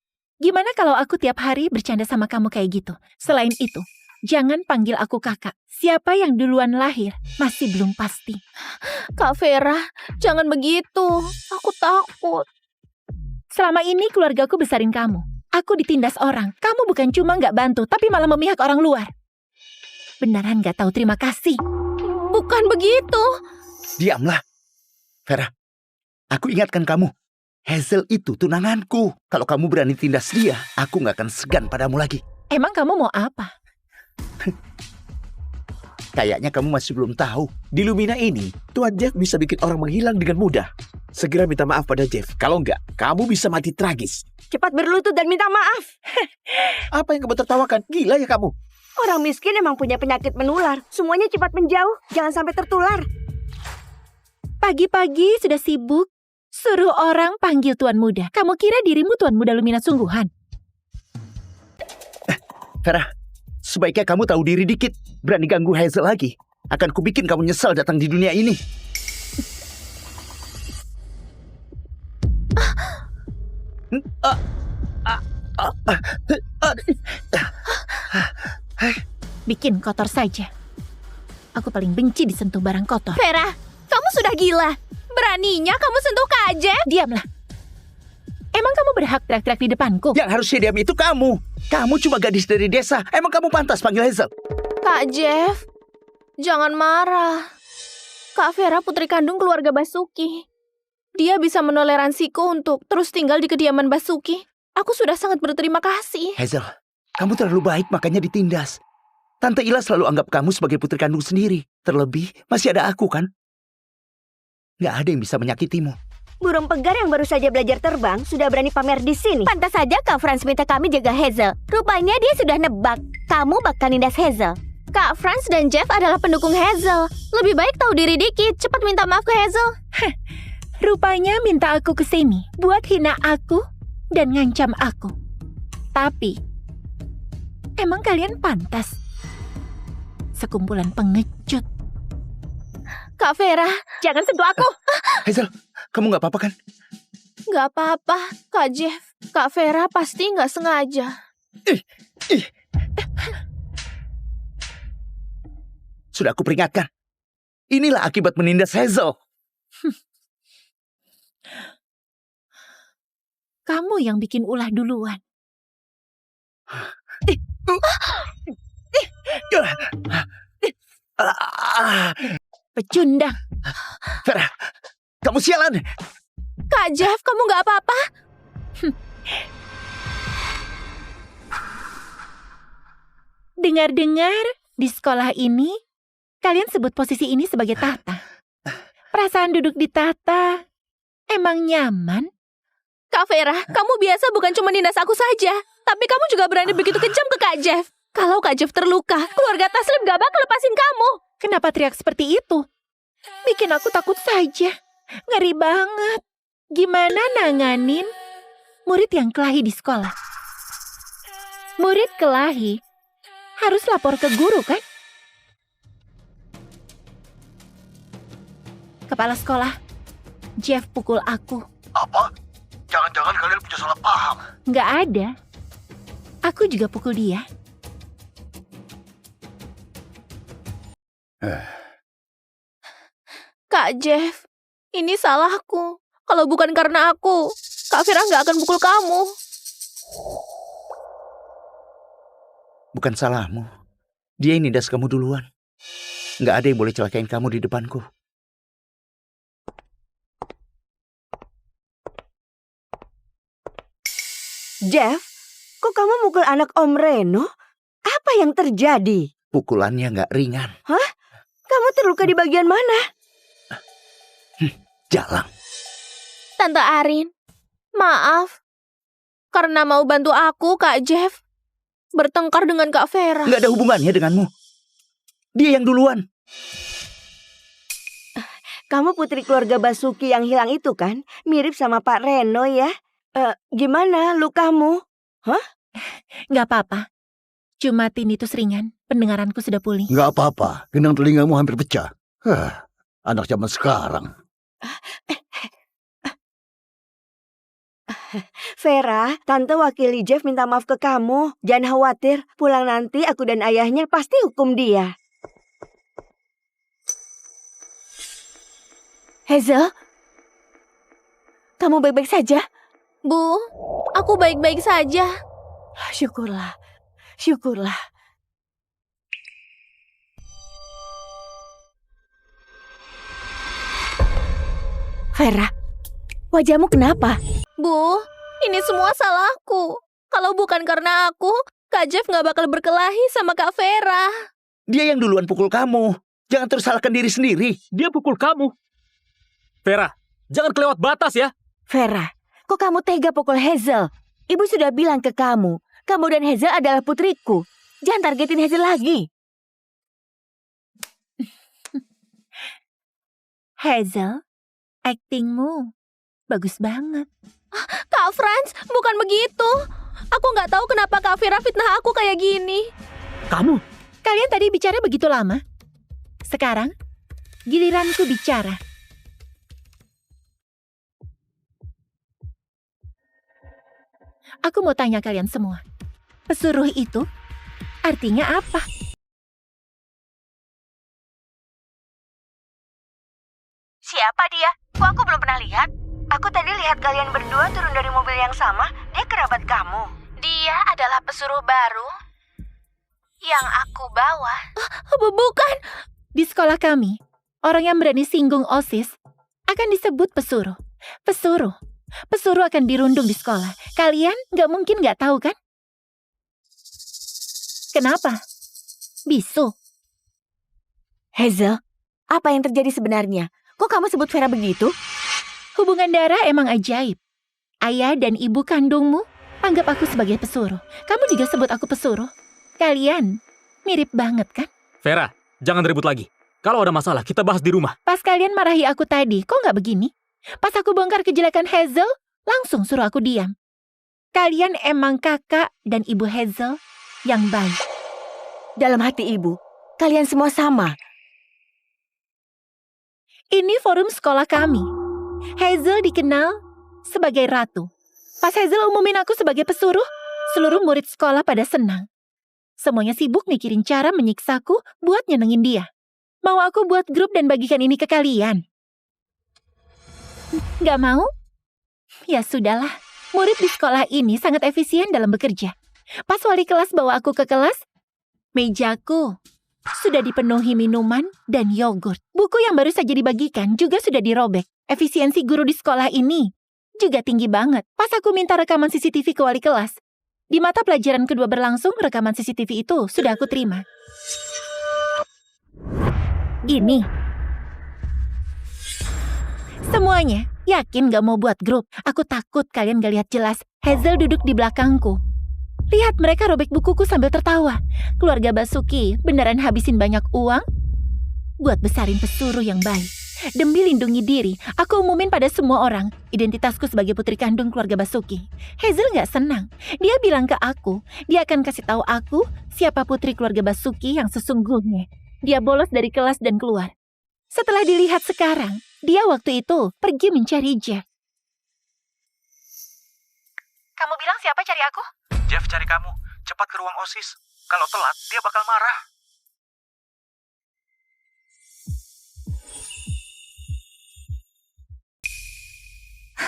Gimana kalau aku tiap hari bercanda sama kamu kayak gitu? Selain itu, jangan panggil aku kakak. Siapa yang duluan lahir masih belum pasti. Kak Vera, jangan begitu. Aku takut. Selama ini keluargaku besarin kamu. Aku ditindas orang. Kamu bukan cuma nggak bantu, tapi malah memihak orang luar. Beneran nggak tahu terima kasih. Bukan begitu. Diamlah. Vera, aku ingatkan kamu. Hazel itu tunanganku. Kalau kamu berani tindas dia, aku nggak akan segan padamu lagi. Emang kamu mau apa? Kayaknya kamu masih belum tahu. Di Lumina ini, Tuan Jeff bisa bikin orang menghilang dengan mudah. Segera minta maaf pada Jeff. Kalau enggak, kamu bisa mati tragis. Cepat berlutut dan minta maaf. Apa yang kamu tertawakan? Gila ya kamu? Orang miskin emang punya penyakit menular. Semuanya cepat menjauh, jangan sampai tertular. Pagi-pagi sudah sibuk. Suruh orang panggil Tuan Muda. Kamu kira dirimu Tuan Muda Lumina sungguhan? Vera, sebaiknya kamu tahu diri dikit. Berani ganggu Hazel lagi, akan kubikin kamu nyesal datang di dunia ini. Bikin kotor saja. Aku paling benci disentuh barang kotor. Vera, kamu sudah gila. Beraninya kamu sentuh Kak Jeff? Diamlah. Emang kamu berhak teriak-teriak di depanku? Yang harusnya diam itu kamu. Kamu cuma gadis dari desa. Emang kamu pantas panggil Hazel? Kak Jeff, jangan marah. Kak Vera putri kandung keluarga Basuki. Dia bisa menoleransiku untuk terus tinggal di kediaman Basuki. Aku sudah sangat berterima kasih. Hazel, kamu terlalu baik makanya ditindas. Tante Ila selalu anggap kamu sebagai putri kandung sendiri. Terlebih, masih ada aku kan? Gak ada yang bisa menyakitimu. Burung pegar yang baru saja belajar terbang sudah berani pamer di sini. Pantas saja Kak Franz minta kami jaga Hazel. Rupanya dia sudah nebak. Kamu bakal nindas Hazel. Kak Franz dan Jeff adalah pendukung Hazel. Lebih baik tahu diri dikit. Cepat minta maaf ke Hazel. Rupanya minta aku ke sini buat hina aku dan ngancam aku. Tapi, emang kalian pantas? Sekumpulan pengecut. Kak Vera, jangan sentuh aku. Hazel, kamu gak apa-apa kan? Gak apa-apa, Kak Jeff. Kak Vera pasti gak sengaja. Sudah aku peringatkan. Inilah akibat menindas Hazel. Kamu yang bikin ulah duluan. Pecundang. Vera, kamu sialan. Kak Jeff, kamu gak apa-apa? Dengar-dengar di sekolah ini, kalian sebut posisi ini sebagai tata. Perasaan duduk di tata emang nyaman? Kak Vera, kamu biasa bukan cuma nindas aku saja, tapi kamu juga berani begitu kejam ke Kak Jeff. Kalau Kak Jeff terluka, keluarga Taslim gak bakal lepasin kamu. Kenapa teriak seperti itu? Bikin aku takut saja. Ngeri banget. Gimana nanganin murid yang kelahi di sekolah? Murid kelahi harus lapor ke guru, kan? Kepala sekolah, Jeff pukul aku. Apa? Jangan-jangan kalian punya salah paham. Nggak ada. Aku juga pukul dia. Kak Jeff, ini salahku. Kalau bukan karena aku, Kak Vera nggak akan pukul kamu. Bukan salahmu. Dia yang nindas kamu duluan. Nggak ada yang boleh celakain kamu di depanku. Jeff, kok kamu mukul anak Om Reno? Apa yang terjadi? Pukulannya nggak ringan. Hah? Kamu terluka di bagian mana? Jalan. Tante Arin, maaf. Karena mau bantu aku, Kak Jeff bertengkar dengan Kak Vera. Nggak ada hubungannya denganmu. Dia yang duluan. Kamu putri keluarga Basuki yang hilang itu kan? Mirip sama Pak Reno ya? Gimana lukamu? Hah? Nggak apa-apa. Cuma tinnitus ringan. Pendengaranku sudah pulih. Nggak apa-apa. Gendang telingamu hampir pecah. Anak zaman sekarang. Vera, Tante wakili Jeff minta maaf ke kamu. Jangan khawatir, pulang nanti aku dan ayahnya pasti hukum dia. Hazel, kamu baik-baik saja? Bu, Aku baik-baik saja. Syukurlah, syukurlah. Vera, wajahmu kenapa? Bu, ini semua salahku. Kalau bukan karena aku, Kak Jeff gak bakal berkelahi sama Kak Vera. Dia yang duluan pukul kamu. Jangan terus salahkan diri sendiri. Dia pukul kamu. Vera, jangan kelewat batas ya. Vera, kok kamu tega pukul Hazel? Ibu sudah bilang ke kamu dan Hazel adalah putriku. Jangan targetin Hazel lagi. Hazel, aktingmu bagus banget. Kak Franz, bukan begitu. Aku nggak tahu kenapa Kak Vera fitnah aku kayak gini. Kamu? Kalian tadi bicara begitu lama. Sekarang, giliranku bicara. Aku mau tanya kalian semua. Pesuruh itu artinya apa? Siapa dia? Kok aku belum pernah lihat? Aku tadi lihat kalian berdua turun dari mobil yang sama. Dia kerabat kamu. Dia adalah pesuruh baru yang aku bawa. Bukan. Di sekolah kami, orang yang berani singgung OSIS akan disebut pesuruh. Pesuruh akan dirundung di sekolah. Kalian mungkin nggak tahu kan? Kenapa? Bisu. Hazel, apa yang terjadi sebenarnya? Kok kamu sebut Vera begitu? Hubungan darah emang ajaib. Ayah dan ibu kandungmu anggap aku sebagai pesuruh. Kamu juga sebut aku pesuruh. Kalian mirip banget kan? Vera, jangan ribut lagi. Kalau ada masalah, kita bahas di rumah. Pas kalian marahi aku tadi, kok nggak begini? Pas aku bongkar kejelekan Hazel, langsung suruh aku diam. Kalian emang kakak dan ibu Hazel yang baik. Dalam hati ibu, kalian semua sama. Ini forum sekolah kami. Hazel dikenal sebagai ratu. Pas Hazel umumin aku sebagai pesuruh, seluruh murid sekolah pada senang. Semuanya sibuk mikirin cara menyiksaku buat nyenengin dia. Mau aku buat grup dan bagikan ini ke kalian? Gak mau? Ya sudahlah. Murid di sekolah ini sangat efisien dalam bekerja. Pas wali kelas bawa aku ke kelas, mejaku sudah dipenuhi minuman dan yogurt. Buku yang baru saja dibagikan juga sudah dirobek. Efisiensi guru di sekolah ini juga tinggi banget. Pas aku minta rekaman CCTV ke wali kelas, di mata pelajaran kedua berlangsung, rekaman CCTV itu sudah aku terima. Ini. Semuanya yakin gak mau buat grup. Aku takut kalian gak lihat jelas. Hazel duduk di belakangku. Lihat mereka robek bukuku sambil tertawa. Keluarga Basuki beneran habisin banyak uang buat besarin pesuruh yang baik. Demi lindungi diri, aku umumin pada semua orang identitasku sebagai putri kandung keluarga Basuki. Hazel gak senang. Dia bilang ke aku, dia akan kasih tahu aku siapa putri keluarga Basuki yang sesungguhnya. Dia bolos dari kelas dan keluar. Setelah dilihat sekarang, dia waktu itu pergi mencari Jeff. Kamu bilang siapa cari aku? Jeff cari kamu. Cepat ke ruang OSIS. Kalau telat, dia bakal marah.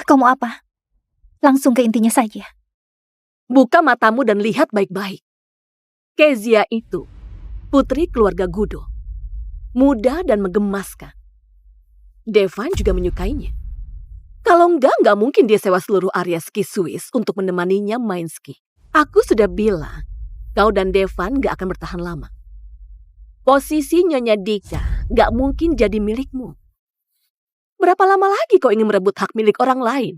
Kamu apa? Langsung ke intinya saja. Buka matamu dan lihat baik-baik. Kezia itu putri keluarga Gudo. Muda dan menggemaskan. Devan juga menyukainya. Kalau nggak mungkin dia sewa seluruh area ski Swiss untuk menemaninya main ski. Aku sudah bilang, kau dan Devan nggak akan bertahan lama. Posisi Nyonya Dika nggak mungkin jadi milikmu. Berapa lama lagi kau ingin merebut hak milik orang lain?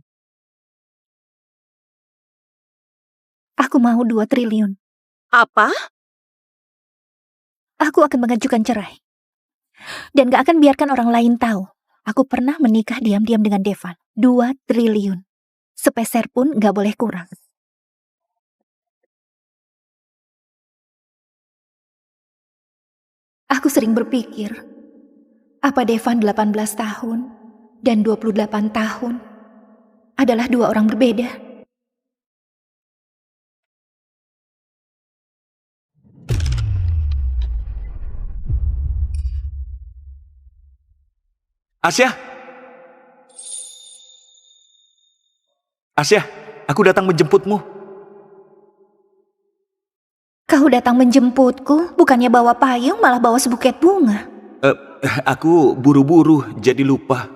Aku mau 2 triliun. Apa? Aku akan mengajukan cerai. Dan gak akan biarkan orang lain tahu. Aku pernah menikah diam-diam dengan Devan. 2 triliun. Sepeser pun gak boleh kurang. Aku sering berpikir, apa Devan 18 tahun dan 28 tahun adalah 2 orang berbeda? Asya? Asya? Aku datang menjemputmu. Kau datang menjemputku, bukannya bawa payung, malah bawa sebuket bunga. Aku buru-buru, jadi lupa.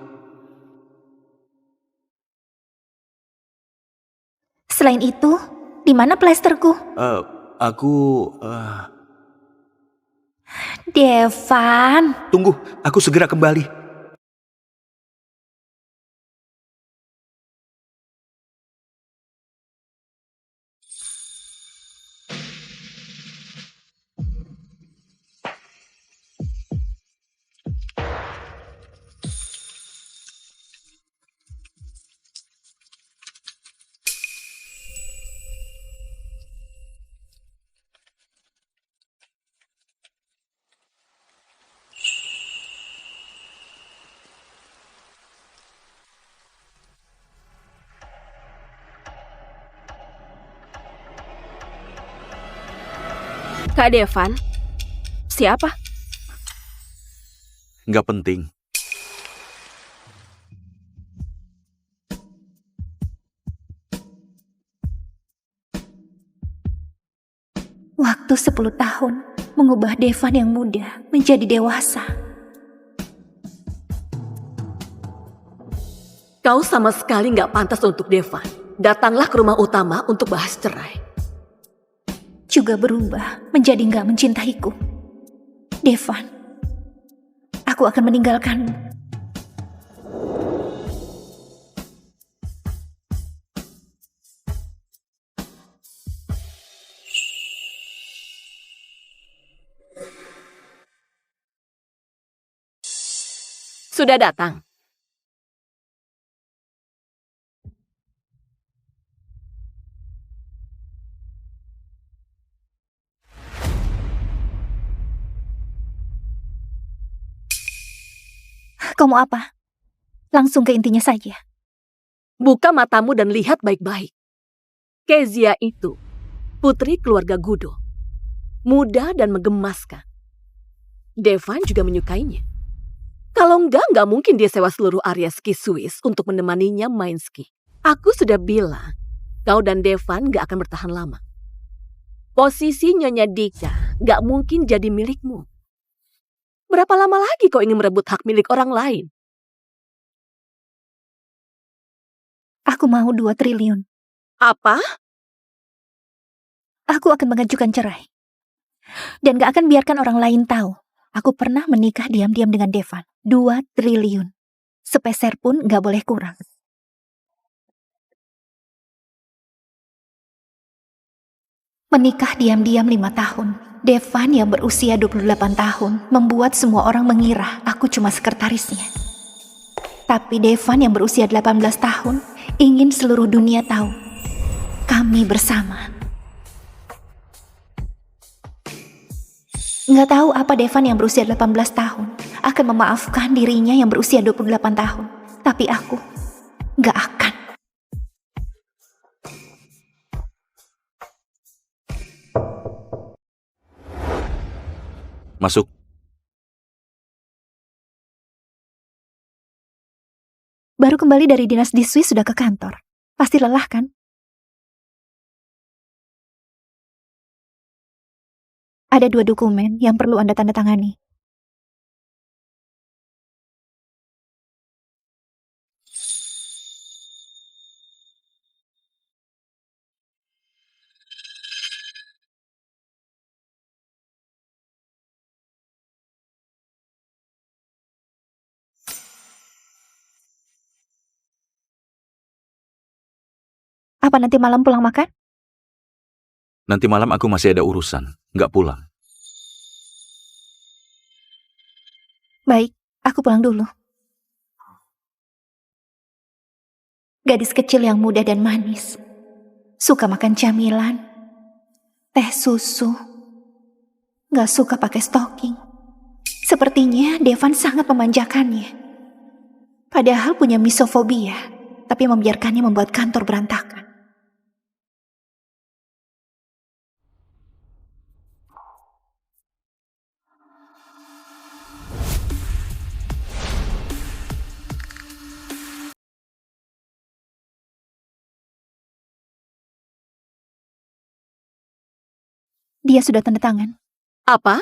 Selain itu, di mana plesterku? Devan. Tunggu, aku segera kembali. Kak Devan? Siapa? Nggak penting. Waktu 10 tahun mengubah Devan yang muda menjadi dewasa. Kau sama sekali nggak pantas untuk Devan. Datanglah ke rumah utama untuk bahas cerai. Juga berubah menjadi nggak mencintaiku. Devan, aku akan meninggalkanmu. Sudah datang. Kau mau apa? Langsung ke intinya saja. Buka matamu dan lihat baik-baik. Kezia itu putri keluarga Gudo. Muda dan menggemaskan. Devan juga menyukainya. Kalau nggak mungkin dia sewa seluruh area ski Swiss untuk menemaninya main ski. Aku sudah bilang, kau dan Devan nggak akan bertahan lama. Posisi Nyonya Dika nggak mungkin jadi milikmu. Berapa lama lagi kau ingin merebut hak milik orang lain? Aku mau 2 triliun. Apa? Aku akan mengajukan cerai. Dan gak akan biarkan orang lain tahu. Aku pernah menikah diam-diam dengan Devan. 2 triliun. Sepeser pun gak boleh kurang. Menikah diam-diam 5 tahun. Devan yang berusia 28 tahun membuat semua orang mengira aku cuma sekretarisnya. Tapi Devan yang berusia 18 tahun ingin seluruh dunia tahu kami bersama. Nggak tahu apa Devan yang berusia 18 tahun akan memaafkan dirinya yang berusia 28 tahun. Tapi aku nggak akan. Masuk. Baru kembali dari dinas di Swiss sudah ke kantor. Pasti lelah kan? Ada 2 dokumen yang perlu Anda tanda tangani. Apa nanti malam pulang makan? Nanti malam aku masih ada urusan, nggak pulang. Baik, aku pulang dulu. Gadis kecil yang muda dan manis. Suka makan camilan, teh susu. Gak suka pakai stocking. Sepertinya Devan sangat memanjakannya. Padahal punya misofobia, tapi membiarkannya membuat kantor berantakan. Dia sudah tanda tangan. Apa?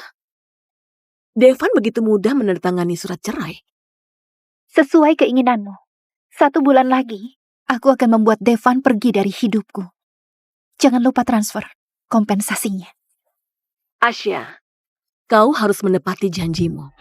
Devan begitu mudah menandatangani surat cerai? Sesuai keinginanmu. 1 bulan lagi, aku akan membuat Devan pergi dari hidupku. Jangan lupa transfer kompensasinya. Asya, kau harus menepati janjimu.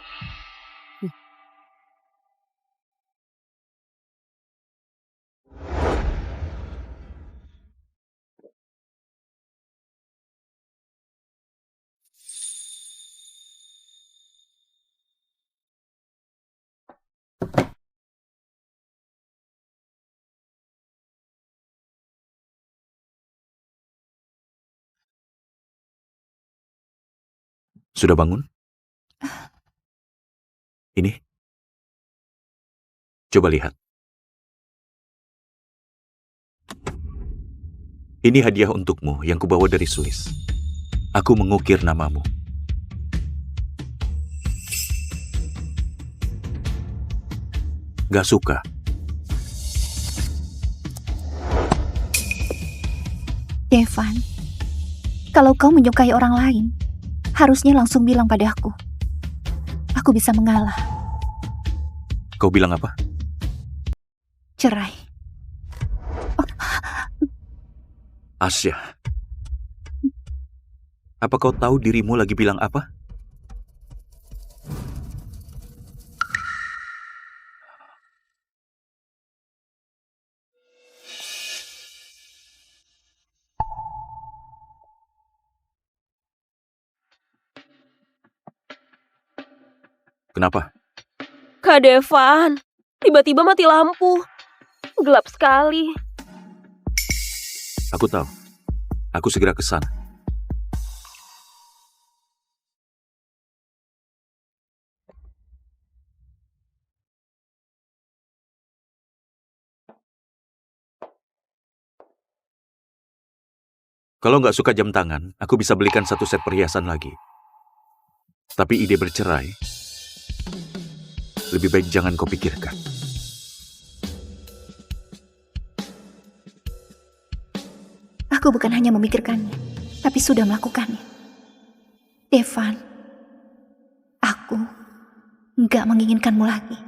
Sudah bangun? Ini. Coba lihat. Ini hadiah untukmu yang kubawa dari Swiss. Aku mengukir namamu. Gak suka? Devan, kalau kau menyukai orang lain, harusnya langsung bilang pada aku. Aku bisa mengalah. Kau bilang apa? Cerai. Asya. Apa kau tahu dirimu lagi bilang apa? Kenapa? Kak Devan, tiba-tiba mati lampu. Gelap sekali. Aku tahu. Aku segera ke sana. Kalau nggak suka jam tangan, aku bisa belikan 1 set perhiasan lagi. Tapi ide bercerai, lebih baik jangan kau pikirkan. Aku bukan hanya memikirkannya, tapi sudah melakukannya. Devan, aku nggak menginginkanmu lagi.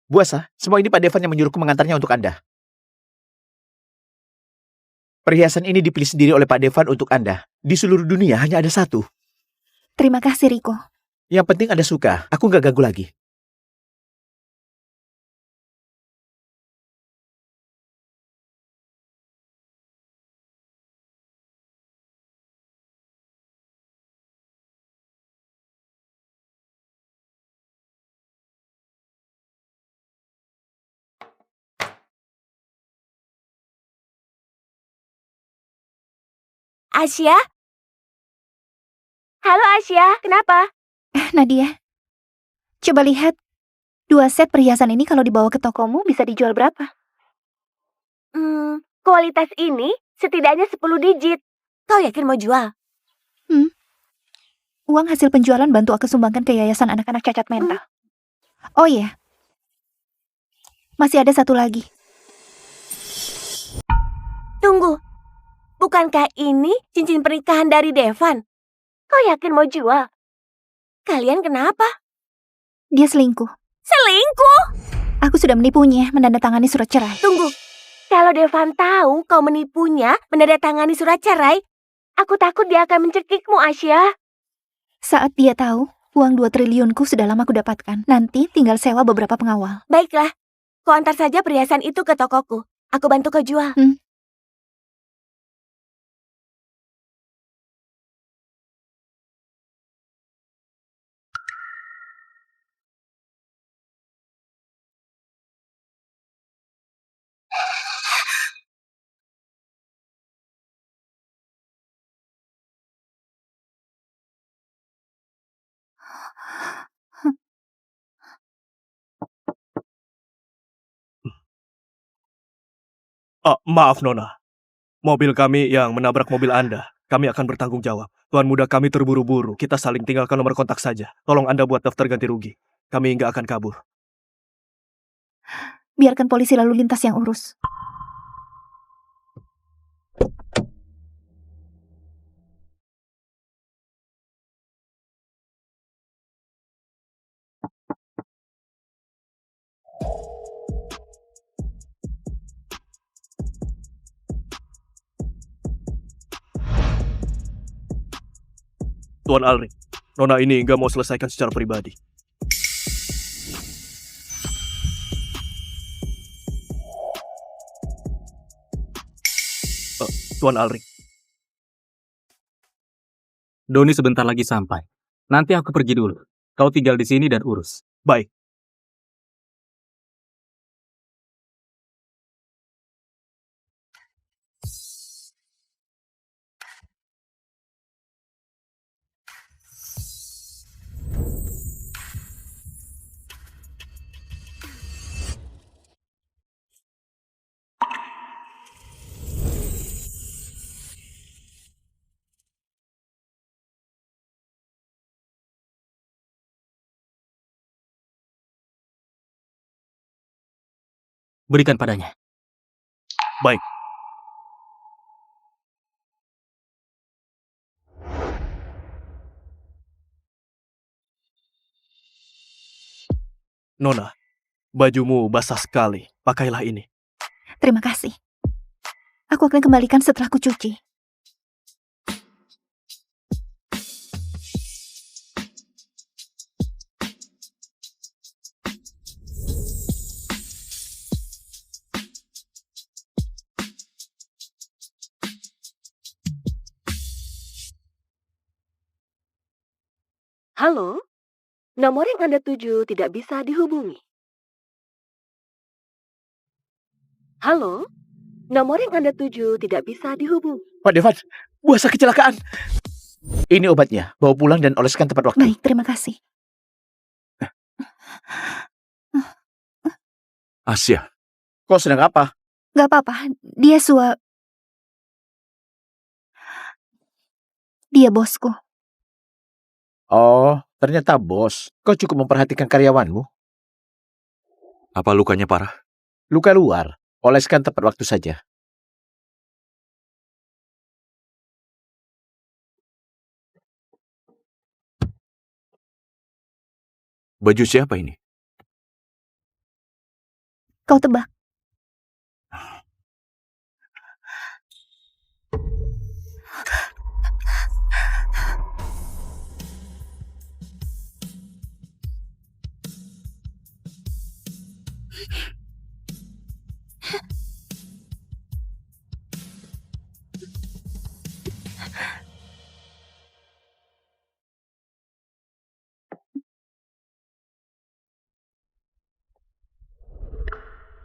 Bu Asa, semua ini Pak Devan yang menyuruhku mengantarnya untuk Anda. Perhiasan ini dipilih sendiri oleh Pak Devan untuk Anda. Di seluruh dunia hanya ada 1. Terima kasih, Riko. Yang penting Anda suka. Aku nggak ganggu lagi. Asya? Halo Asya, kenapa? Nadia, coba lihat. 2 set perhiasan ini kalau dibawa ke tokomu bisa dijual berapa? Kualitas ini setidaknya 10 digit. Kau yakin mau jual? Uang hasil penjualan bantu aku sumbangkan ke yayasan anak-anak cacat mental. Oh iya, masih ada 1 lagi. Tunggu, bukankah ini cincin pernikahan dari Devan? Kau yakin mau jual? Kalian kenapa? Dia selingkuh. Selingkuh? Aku sudah menipunya menandatangani surat cerai. Tunggu, kalau Devan tahu kau menipunya menandatangani surat cerai, aku takut dia akan mencekikmu, Asya. Saat dia tahu, uang 2 triliunku sudah lama aku dapatkan. Nanti tinggal sewa beberapa pengawal. Baiklah, kau antar saja perhiasan itu ke tokoku. Aku bantu kau jual. Maaf Nona. Mobil kami yang menabrak mobil Anda. Kami akan bertanggung jawab. Tuan muda kami terburu-buru. Kita saling tinggalkan nomor kontak saja. Tolong Anda buat daftar ganti rugi. Kami nggak akan kabur. Biarkan polisi lalu lintas yang urus. Tuan Alrik, Nona ini nggak mau selesaikan secara pribadi. Tuan Alrik. Doni sebentar lagi sampai. Nanti aku pergi dulu. Kau tinggal di sini dan urus. Baik. Berikan padanya. Baik. Nona, bajumu basah sekali. Pakailah ini. Terima kasih. Aku akan kembalikan setelah kucuci. Halo, nomor yang Anda tuju tidak bisa dihubungi. Halo, nomor yang Anda tuju tidak bisa dihubungi. Pak Devan, buasa kecelakaan. Ini obatnya. Bawa pulang dan oleskan tepat waktu. Baik, terima kasih. Asya. Kau sedang apa? Gak apa-apa, dia bosku. Oh, ternyata bos. Kau cukup memperhatikan karyawanmu. Apa lukanya parah? Luka luar. Oleskan tepat waktu saja. Baju siapa ini? Kau tebak.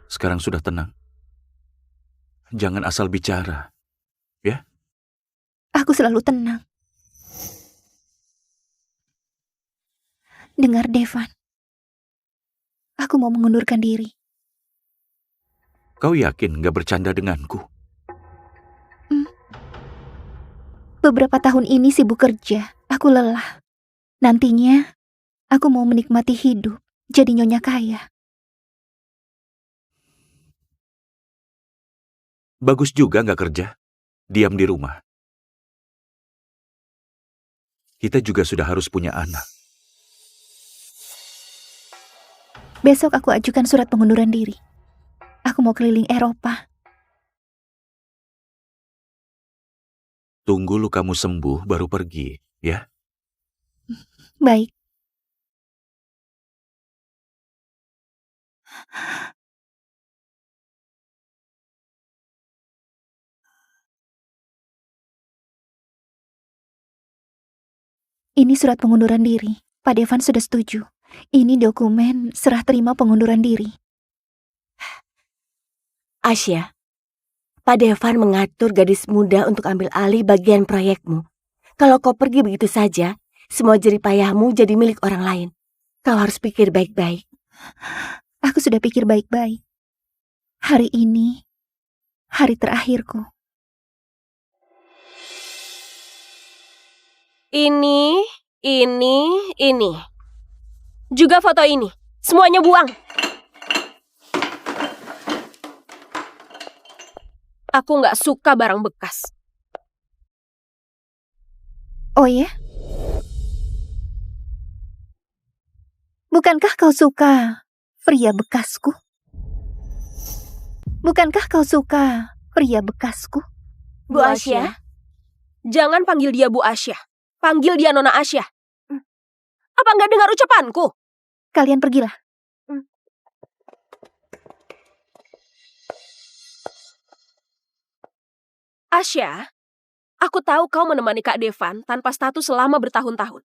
Sekarang sudah tenang. Jangan asal bicara. Ya? Aku selalu tenang. Dengar, Devan. Aku mau mengundurkan diri. Kau yakin gak bercanda denganku? Beberapa tahun ini sibuk kerja. Aku lelah. Nantinya, aku mau menikmati hidup. Jadi nyonya kaya. Bagus juga gak kerja. Diam di rumah. Kita juga sudah harus punya anak. Besok aku ajukan surat pengunduran diri. Aku mau keliling Eropa. Tunggu lukamu sembuh baru pergi, ya? Baik. Ini surat pengunduran diri. Pak Devan sudah setuju. Ini dokumen serah terima pengunduran diri. Asya, Pak Devan mengatur gadis muda untuk ambil alih bagian proyekmu. Kalau kau pergi begitu saja, semua jerih payahmu jadi milik orang lain. Kau harus pikir baik-baik. Aku sudah pikir baik-baik. Hari ini, Hari terakhirku. Ini. Juga foto ini. Semuanya buang. Aku nggak suka barang bekas. Oh ya? Bukankah kau suka pria bekasku? Bukankah kau suka pria bekasku? Bu Asya? Jangan panggil dia Bu Asya. Panggil dia Nona Asya. Apa nggak dengar ucapanku? Kalian pergilah. Asya, aku tahu kau menemani Kak Devan tanpa status selama bertahun-tahun.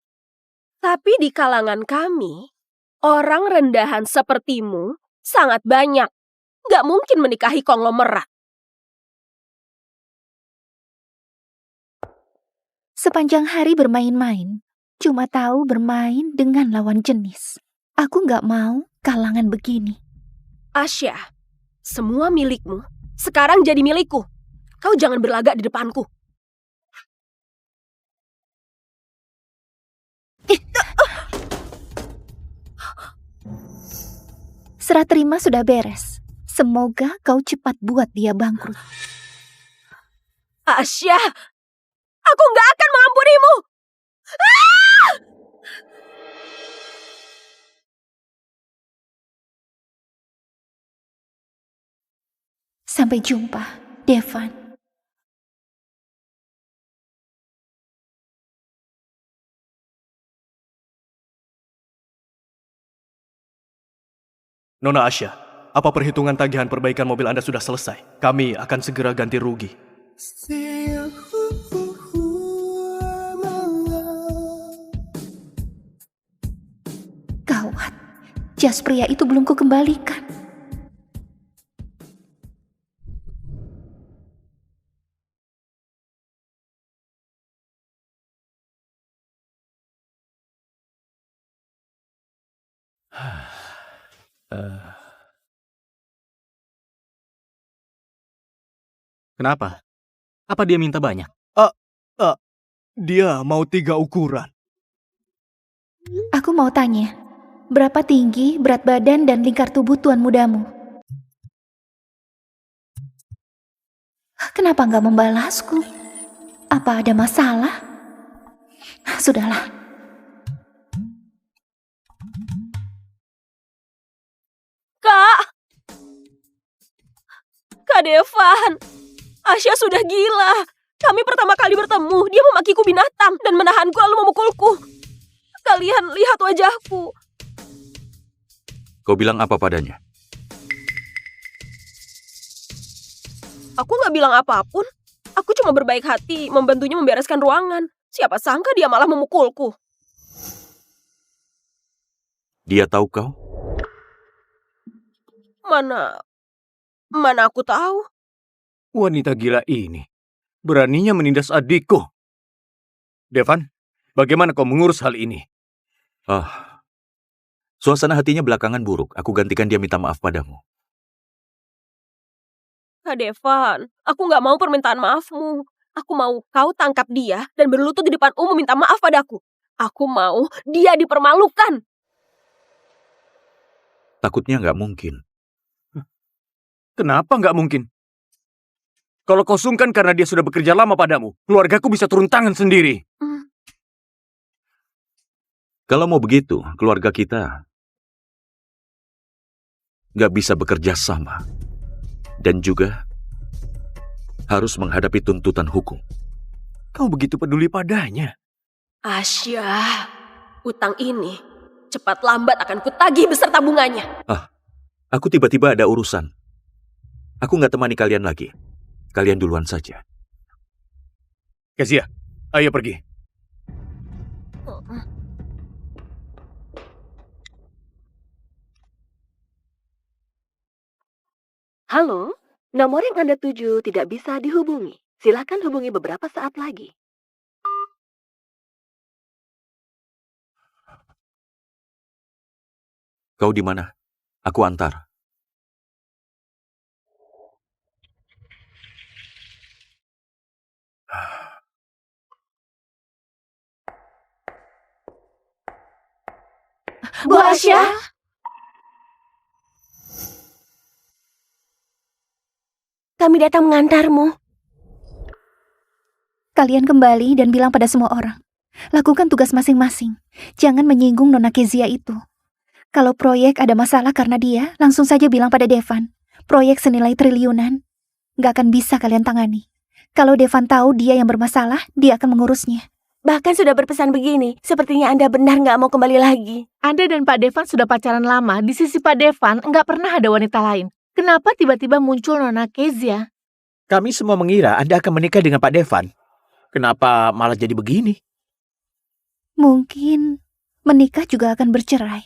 Tapi di kalangan kami, orang rendahan sepertimu sangat banyak. Nggak mungkin menikahi konglomerat. Sepanjang hari bermain-main, cuma tahu bermain dengan lawan jenis. Aku nggak mau kalangan begini. Asya, semua milikmu sekarang jadi milikku. Kau jangan berlagak di depanku. Serah terima sudah beres. Semoga kau cepat buat dia bangkrut. Asya, aku nggak akan mengampunimu. Ah! Sampai jumpa, Devan. Nona Asya, apa perhitungan tagihan perbaikan mobil Anda sudah selesai? Kami akan segera ganti rugi. Gawat, jas pria itu belum kukembalikan. Kenapa? Apa dia minta banyak? Dia mau 3 ukuran. Aku mau tanya, berapa tinggi, berat badan, dan lingkar tubuh tuan mudamu? Kenapa nggak membalasku? Apa ada masalah? Sudahlah. Kak Devan, Asya sudah gila. Kami pertama kali bertemu, dia memakiku binatang dan menahanku lalu memukulku. Kalian lihat wajahku. Kau bilang apa padanya? Aku nggak bilang apapun. Aku cuma berbaik hati membantunya membereskan ruangan. Siapa sangka dia malah memukulku. Dia tahu kau? Mana aku tahu. Wanita gila ini beraninya menindas adikku. Devan, bagaimana kau mengurus hal ini? Suasana hatinya belakangan buruk. Aku gantikan dia minta maaf padamu. Kak Devan, aku nggak mau permintaan maafmu. Aku mau kau tangkap dia dan berlutut di depan umum minta maaf padaku. Aku mau dia dipermalukan. Takutnya nggak mungkin. Kenapa nggak mungkin? Kalau kau sungkan karena dia sudah bekerja lama padamu, keluargaku bisa turun tangan sendiri. Kalau mau begitu, keluarga kita nggak bisa bekerja sama. Dan juga harus menghadapi tuntutan hukum. Kau begitu peduli padanya. Asya, utang ini cepat lambat akan kutagih beserta bunganya. Aku tiba-tiba ada urusan. Aku nggak temani kalian lagi. Kalian duluan saja. Kezia, ayo pergi. Halo, nomor yang Anda tuju tidak bisa dihubungi. Silakan hubungi beberapa saat lagi. Kau di mana? Aku antar. Bu Asya? Kami datang mengantarmu. Kalian kembali dan bilang pada semua orang. Lakukan tugas masing-masing. Jangan menyinggung Nona Kezia itu. Kalau proyek ada masalah karena dia, langsung saja bilang pada Devan. Proyek senilai triliunan, nggak akan bisa kalian tangani. Kalau Devan tahu dia yang bermasalah, dia akan mengurusnya. Bahkan sudah berpesan begini, sepertinya Anda benar nggak mau kembali lagi. Anda dan Pak Devan sudah pacaran lama. Di sisi Pak Devan nggak pernah ada wanita lain. Kenapa tiba-tiba muncul Nona Kezia? Kami semua mengira Anda akan menikah dengan Pak Devan. Kenapa malah jadi begini? Mungkin menikah juga akan bercerai.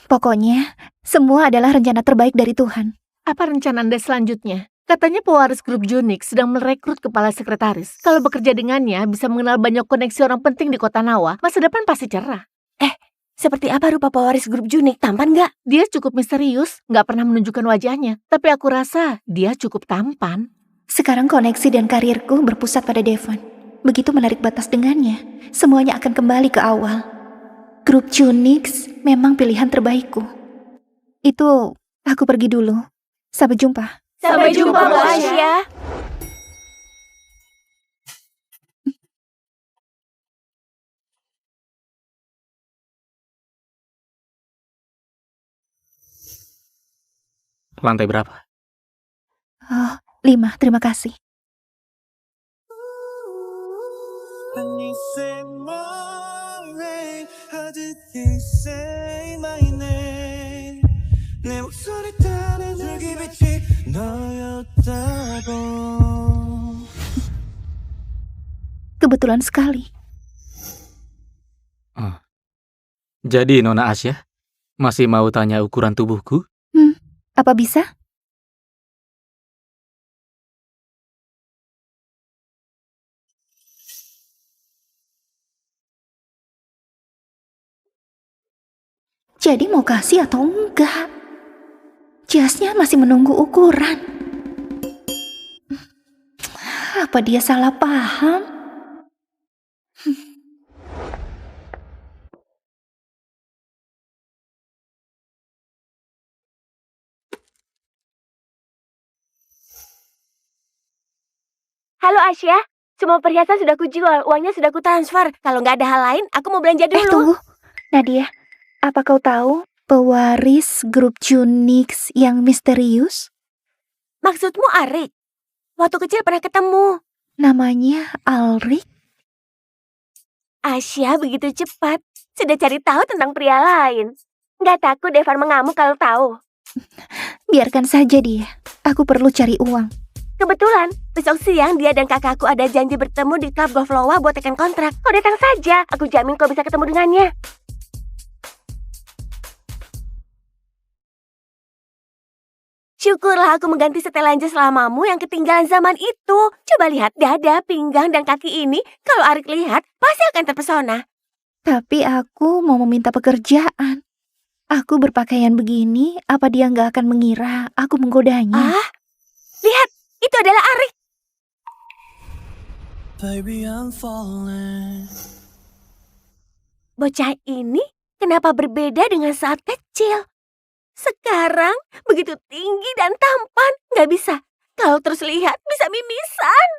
Pokoknya, semua adalah rencana terbaik dari Tuhan. Apa rencana Anda selanjutnya? Katanya pewaris grup Junix sedang merekrut kepala sekretaris. Kalau bekerja dengannya, bisa mengenal banyak koneksi orang penting di kota Nawa, masa depan pasti cerah. Seperti apa rupa pewaris grup Junix? Tampan nggak? Dia cukup misterius, nggak pernah menunjukkan wajahnya. Tapi aku rasa dia cukup tampan. Sekarang koneksi dan karirku berpusat pada Devan. Begitu menarik batas dengannya, semuanya akan kembali ke awal. Grup Junix memang pilihan terbaikku. Itu, aku pergi dulu. Sampai jumpa. Sampai jumpa, Bu Asya. Lantai berapa? Oh, 5, terima kasih. Kebetulan sekali. Jadi Nona Asya, masih mau tanya ukuran tubuhku? Apa bisa? Jadi mau kasih atau enggak? Jasnya masih menunggu ukuran. Apa dia salah paham? Halo Asya, semua perhiasan sudah kujual, uangnya sudah kutransfer. Kalau nggak ada hal lain, aku mau belanja dulu. Tunggu. Nadia, apa kau tahu pewaris grup Junix yang misterius? Maksudmu Arik? Waktu kecil pernah ketemu. Namanya Alrik? Asya begitu cepat, sudah cari tahu tentang pria lain. Nggak takut Devan mengamuk kalau tahu? Biarkan saja dia. Aku perlu cari uang. Kebetulan, besok siang dia dan kakakku ada janji bertemu di klub golf Lowa buat tekan kontrak. Kau datang saja, aku jamin kau bisa ketemu dengannya. Syukurlah aku mengganti setelan jas lamamu yang ketinggalan zaman itu. Coba lihat dada, pinggang, dan kaki ini. Kalau Arik lihat, pasti akan terpesona. Tapi aku mau meminta pekerjaan. Aku berpakaian begini, apa dia nggak akan mengira aku menggodanya? Lihat, itu adalah Arik. Bocah ini kenapa berbeda dengan saat kecil? Sekarang begitu tinggi dan tampan. Nggak bisa. Kalau terus lihat, bisa mimisan.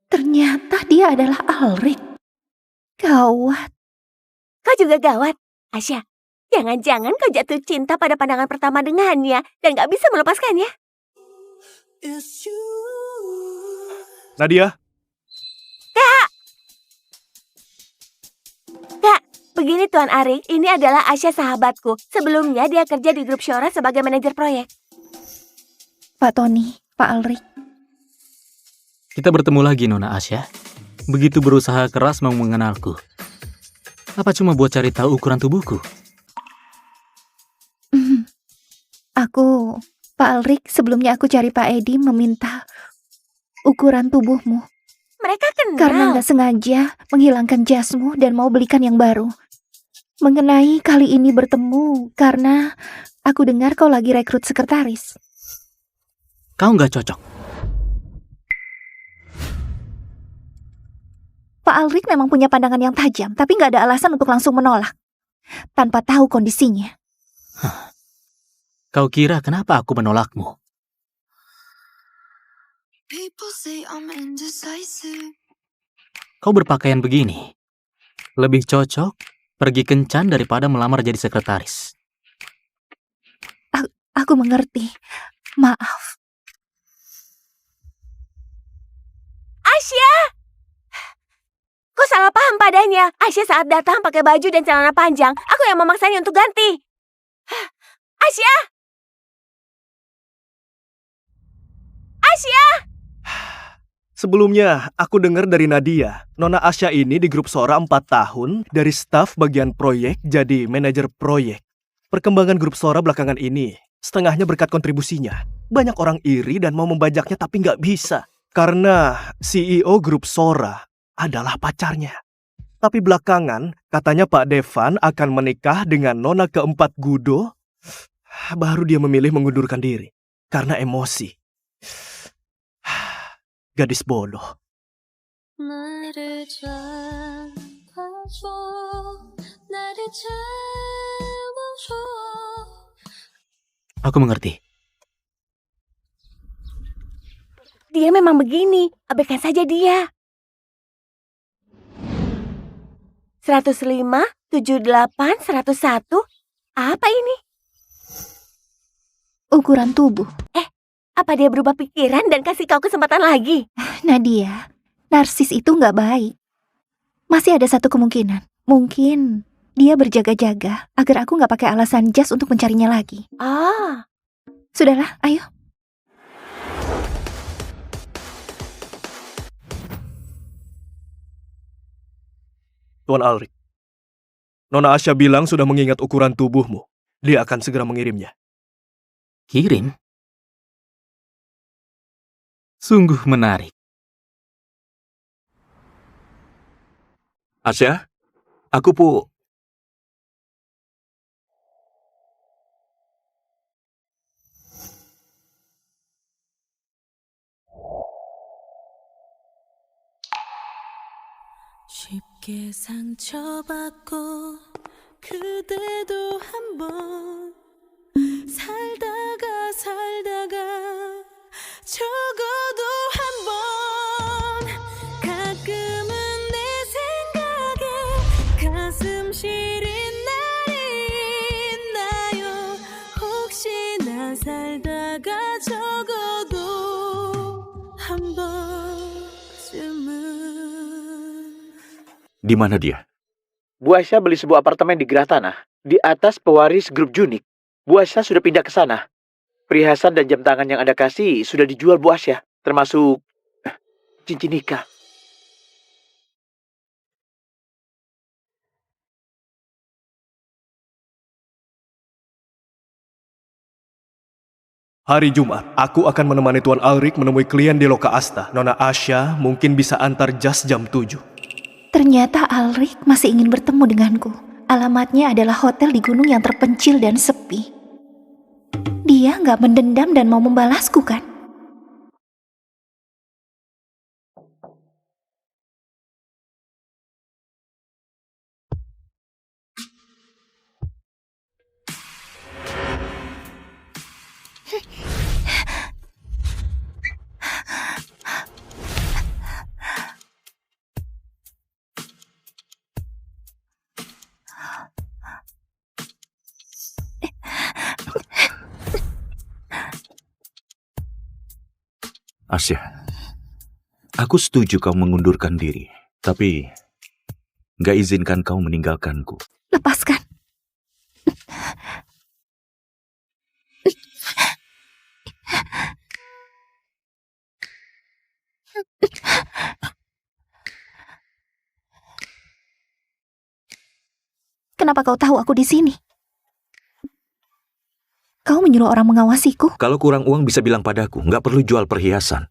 Ternyata dia adalah Alrik. Gawat. Kau juga gawat, Asya. Jangan-jangan kau jatuh cinta pada pandangan pertama dengannya dan gak bisa melepaskannya. Nadia? Kak, begini Tuan Arik, ini adalah Asya sahabatku. Sebelumnya dia kerja di grup Shora sebagai manajer proyek. Pak Tony, Pak Alrik. Kita bertemu lagi, Nona Asya. Begitu berusaha keras mau mengenalku. Apa cuma buat cari tahu ukuran tubuhku? Aku, Pak Alrik, sebelumnya aku cari Pak Edi meminta ukuran tubuhmu. Mereka kenal. Karena nggak sengaja menghilangkan jasmu dan mau belikan yang baru. Mengenai kali ini bertemu karena aku dengar kau lagi rekrut sekretaris. Kau nggak cocok. Pak Alrik memang punya pandangan yang tajam, tapi nggak ada alasan untuk langsung menolak. Tanpa tahu kondisinya. Kau kira kenapa aku menolakmu? Kau berpakaian begini. Lebih cocok pergi kencan daripada melamar jadi sekretaris. Aku mengerti. Maaf. Asya! Kau salah paham padanya. Asya saat datang pakai baju dan celana panjang. Aku yang memaksanya untuk ganti. Asya! Asya! Sebelumnya, aku dengar dari Nadia, Nona Asya ini di grup Sora 4 tahun, dari staf bagian proyek jadi manajer proyek. Perkembangan grup Sora belakangan ini, setengahnya berkat kontribusinya. Banyak orang iri dan mau membajaknya tapi nggak bisa. Karena CEO grup Sora adalah pacarnya. Tapi belakangan, katanya Pak Devan akan menikah dengan Nona keempat Gudo. Baru dia memilih mengundurkan diri. Karena emosi. Gadis bodoh. Aku mengerti. Dia memang begini. Abaikan saja dia. 105, 78, 101. Apa ini? Ukuran tubuh. Apa dia berubah pikiran dan kasih kau kesempatan lagi? Nadia, narsis itu nggak baik. Masih ada satu kemungkinan. Mungkin dia berjaga-jaga agar aku nggak pakai alasan jas untuk mencarinya lagi. Sudahlah, ayo. Tuan Alrik, Nona Asya bilang sudah mengingat ukuran tubuhmu. Dia akan segera mengirimnya. Kirim? Sungguh menarik. Asya, aku 쉽게 상처받고 그대도 한번 살다가 적어도 한번 가끔은 내 생각에 가슴 시린 날이 있나요 혹시나 살다가 적어도 한 번쯤은. Di mana dia? Bu Asya beli sebuah apartemen di Gerah Tanah, di atas pewaris grup Junik. Bu Asya sudah pindah ke sana. Perhiasan dan jam tangan yang Anda kasih sudah dijual Bu Asya, termasuk cincin nikah. Hari Jumat, aku akan menemani Tuan Alrik menemui klien di Loka Asta. Nona Asya mungkin bisa antar jas jam 7. Ternyata Alrik masih ingin bertemu denganku. Alamatnya adalah hotel di gunung yang terpencil dan sepi. Dia nggak mendendam dan mau membalasku kan? Asya, aku setuju kau mengundurkan diri, tapi gak izinkan kau meninggalkanku. Lepaskan. Kenapa kau tahu aku di sini? Kau menyuruh orang mengawasiku? Kalau kurang uang bisa bilang padaku, nggak perlu jual perhiasan.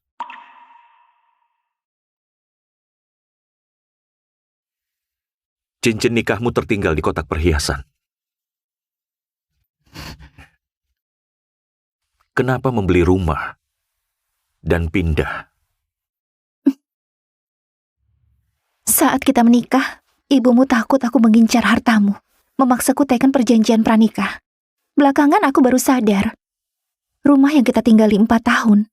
Cincin nikahmu tertinggal di kotak perhiasan. Kenapa membeli rumah dan pindah? Saat kita menikah, ibumu takut aku mengincar hartamu, memaksaku teken perjanjian pranikah. Belakangan aku baru sadar, rumah yang kita tinggali 4 tahun,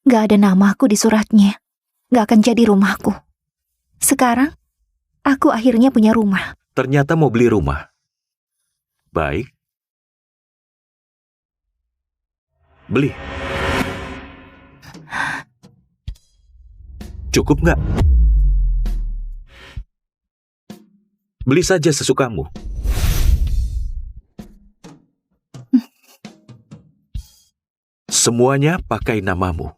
gak ada namaku di suratnya, gak akan jadi rumahku. Sekarang, aku akhirnya punya rumah. Ternyata mau beli rumah. Baik. Beli. Cukup nggak? Beli saja sesukamu. Semuanya pakai namamu.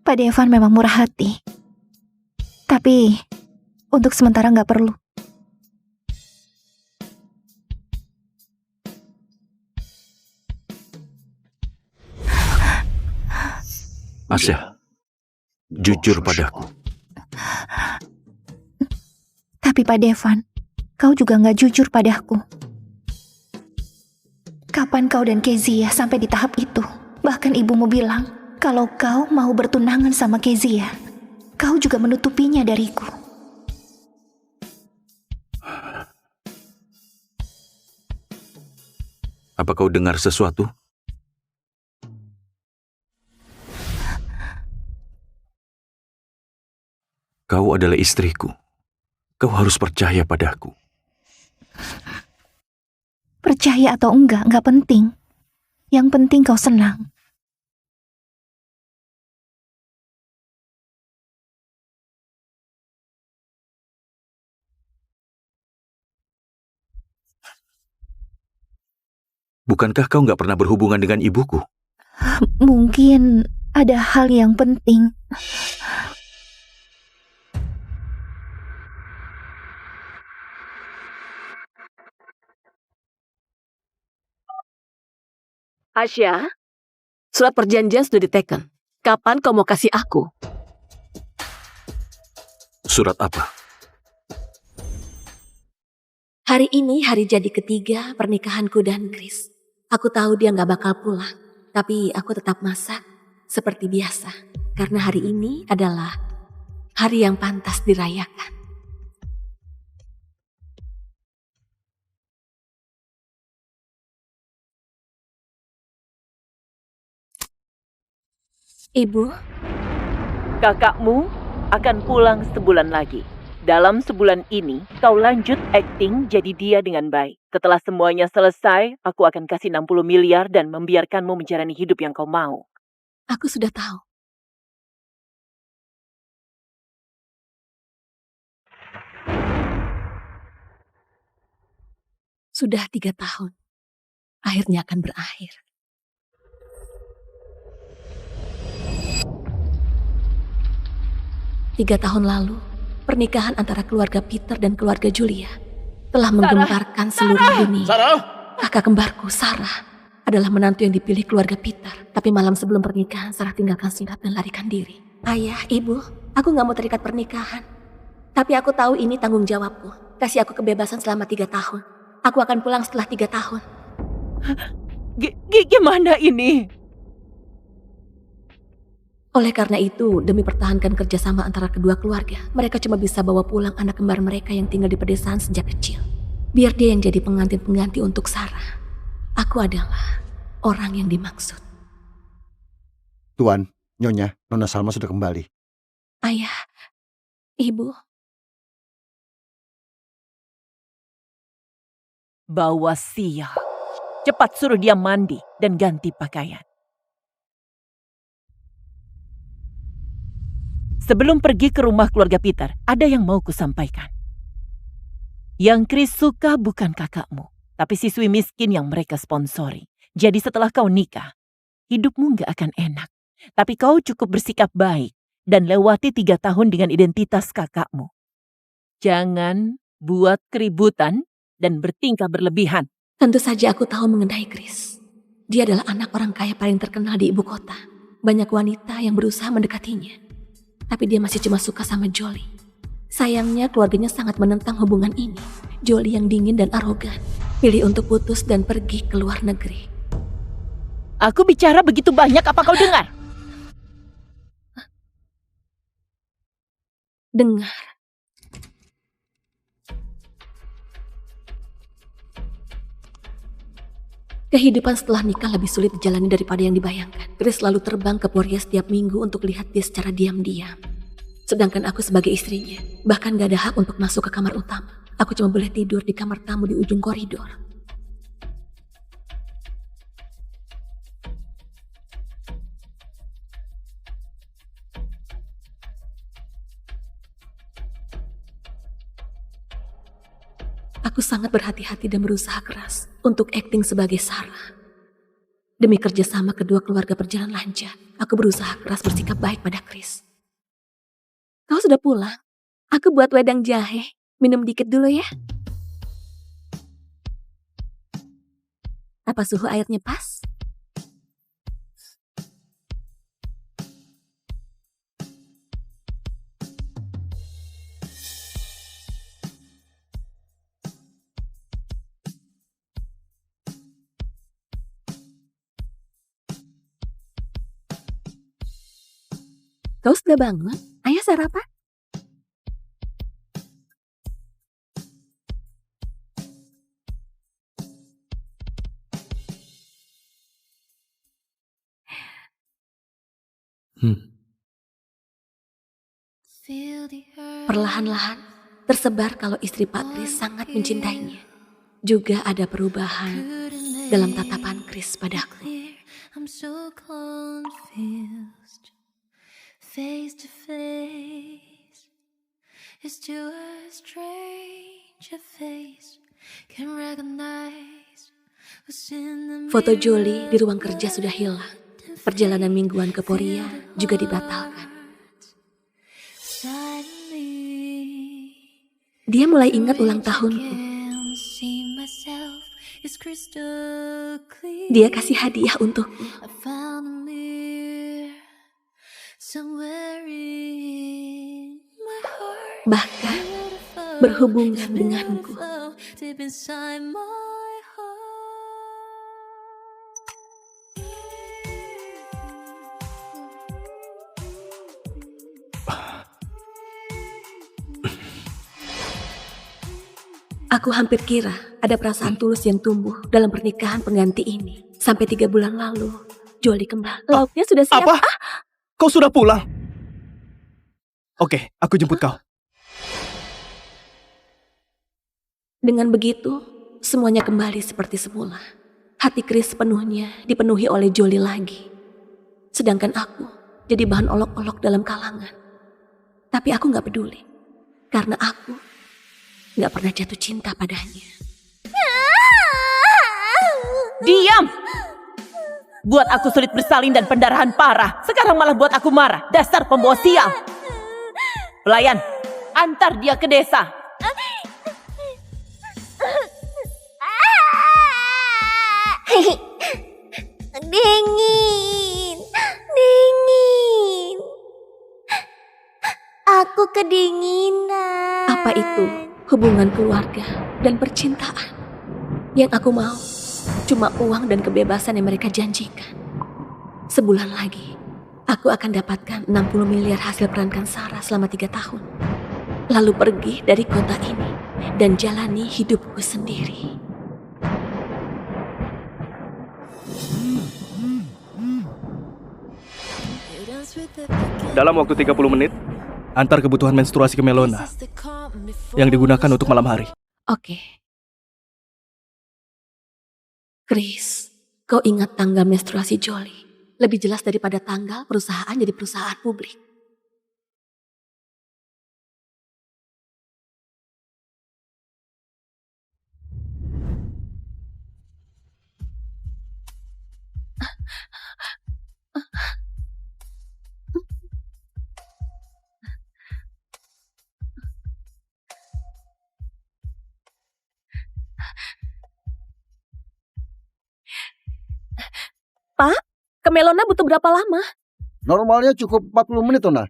Pak Devan memang murah hati. Tapi, untuk sementara nggak perlu. Asya, jujur padaku. Tapi Pak Devan, kau juga nggak jujur padaku. Kapan kau dan Kezia sampai di tahap itu? Bahkan ibumu bilang, kalau kau mau bertunangan sama Kezia, kau juga menutupinya dariku. Apa kau dengar sesuatu? Kau adalah istriku. Kau harus percaya padaku. Percaya atau enggak penting. Yang penting kau senang. Bukankah kau nggak pernah berhubungan dengan ibuku? Mungkin ada hal yang penting. Asya, surat perjanjian sudah diteken. Kapan kau mau kasih aku? Surat apa? Hari ini hari jadi ketiga pernikahanku dan Chris. Aku tahu dia nggak bakal pulang, tapi aku tetap masak seperti biasa. Karena hari ini adalah hari yang pantas dirayakan. Ibu, Kakakmu akan pulang sebulan lagi. Dalam sebulan ini, kau lanjut akting jadi dia dengan baik. Setelah semuanya selesai, aku akan kasih 60 miliar dan membiarkanmu menjalani hidup yang kau mau. aku sudah tahu. Sudah 3 tahun. Akhirnya akan berakhir. Tiga tahun lalu, pernikahan antara keluarga Peter dan keluarga Julia telah menggemparkan seluruh dunia. Kakak kembarku, Sarah, adalah menantu yang dipilih keluarga Peter. Tapi malam sebelum pernikahan, Sarah tinggalkan singkat dan larikan diri. Ayah, ibu, aku gak mau terikat pernikahan. Tapi aku tahu ini tanggung jawabku. Kasih aku kebebasan selama 3 tahun. Aku akan pulang setelah 3 tahun. Gimana ini? Oleh karena itu, demi pertahankan kerjasama antara kedua keluarga, mereka cuma bisa bawa pulang anak kembar mereka yang tinggal di pedesaan sejak kecil. Biar dia yang jadi pengantin-pengganti untuk Sarah. Aku adalah orang yang dimaksud. Tuan, Nyonya, Nona Salma sudah kembali. Ayah, ibu. Bawa sial. Cepat suruh dia mandi dan ganti pakaian. Sebelum pergi ke rumah keluarga Peter, ada yang mau kusampaikan. Yang Chris suka bukan kakakmu, tapi siswi miskin yang mereka sponsori. Jadi setelah kau nikah, hidupmu gak akan enak. Tapi kau cukup bersikap baik dan lewati 3 tahun dengan identitas kakakmu. Jangan buat keributan dan bertingkah berlebihan. Tentu saja aku tahu mengenai Chris. Dia adalah anak orang kaya paling terkenal di ibu kota. Banyak wanita yang berusaha mendekatinya. Tapi dia masih cuma suka sama Jolie. Sayangnya keluarganya sangat menentang hubungan ini. Jolie yang dingin dan arogan, pilih untuk putus dan pergi ke luar negeri. Aku bicara begitu banyak, apa kau dengar? Dengar. Kehidupan setelah nikah lebih sulit dijalani daripada yang dibayangkan. Chris selalu terbang ke Poria setiap minggu untuk lihat dia secara diam-diam. Sedangkan aku sebagai istrinya, bahkan gak ada hak untuk masuk ke kamar utama. Aku cuma boleh tidur di kamar tamu di ujung koridor. Aku sangat berhati-hati dan berusaha keras untuk akting sebagai Sarah. Demi kerjasama kedua keluarga berjalan lancar, aku berusaha keras bersikap baik pada Chris. Kau sudah pulang? Aku buat wedang jahe. Minum dikit dulu ya. Apa suhu airnya pas? Kau sudah bangun? Ayo sarapan. Perlahan-lahan tersebar kalau istri Pak Chris sangat mencintainya. Juga ada perubahan dalam tatapan Chris padaku. I'm so confused. Face to face, it's to a stranger face. Can recognize what's in the Foto Jolie di ruang kerja sudah hilang. Perjalanan mingguan ke Poria juga dibatalkan. Dia mulai ingat ulang tahunku. Dia kasih hadiah untukku. Bahkan berhubungan denganku. Aku hampir kira ada perasaan tulus yang tumbuh dalam pernikahan pengganti ini. Sampai 3 bulan lalu, Jolie kembali. Lauknya sudah siap. Apa? Kau sudah pulang? Oke, aku jemput kau. Dengan begitu, semuanya kembali seperti semula. Hati Chris sepenuhnya dipenuhi oleh Jolie lagi. Sedangkan aku jadi bahan olok-olok dalam kalangan. Tapi aku gak peduli. Karena aku gak pernah jatuh cinta padanya. Diam! Buat aku sulit bersalin dan pendarahan parah. Sekarang malah buat aku marah. Dasar pembawa sial. Pelayan, antar dia ke desa. Dingin. Dingin. Aku kedinginan. Apa itu hubungan keluarga dan percintaan? Yang aku mau cuma uang dan kebebasan yang mereka janjikan. Sebulan lagi, aku akan dapatkan 60 miliar hasil perankan Sarah selama 3 tahun. Lalu pergi dari kota ini dan jalani hidupku sendiri. Dalam waktu 30 menit, antar kebutuhan menstruasi ke Melona yang digunakan untuk malam hari. Oke. Chris, kau ingat tanggal menstruasi Jolie? Lebih jelas daripada tanggal perusahaan jadi perusahaan publik. Pak, ke Melona butuh berapa lama? Normalnya cukup 40 menit, Nona.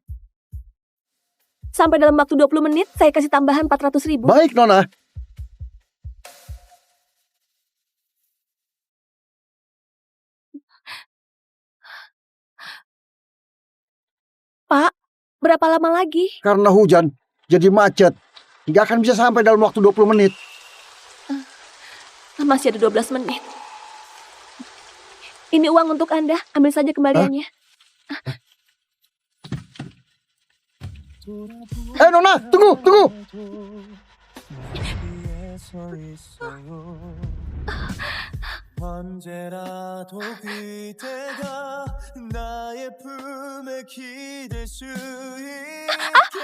Sampai dalam waktu 20 menit, saya kasih tambahan 400.000. Baik, Nona. Pak, berapa lama lagi? Karena hujan, jadi macet. Nggak akan bisa sampai dalam waktu 20 menit. Masih ada 12 menit. Ini uang untuk Anda, ambil saja kembaliannya. Nona, tunggu. 언제라도 그대가 나의 품에 기댈 수 있게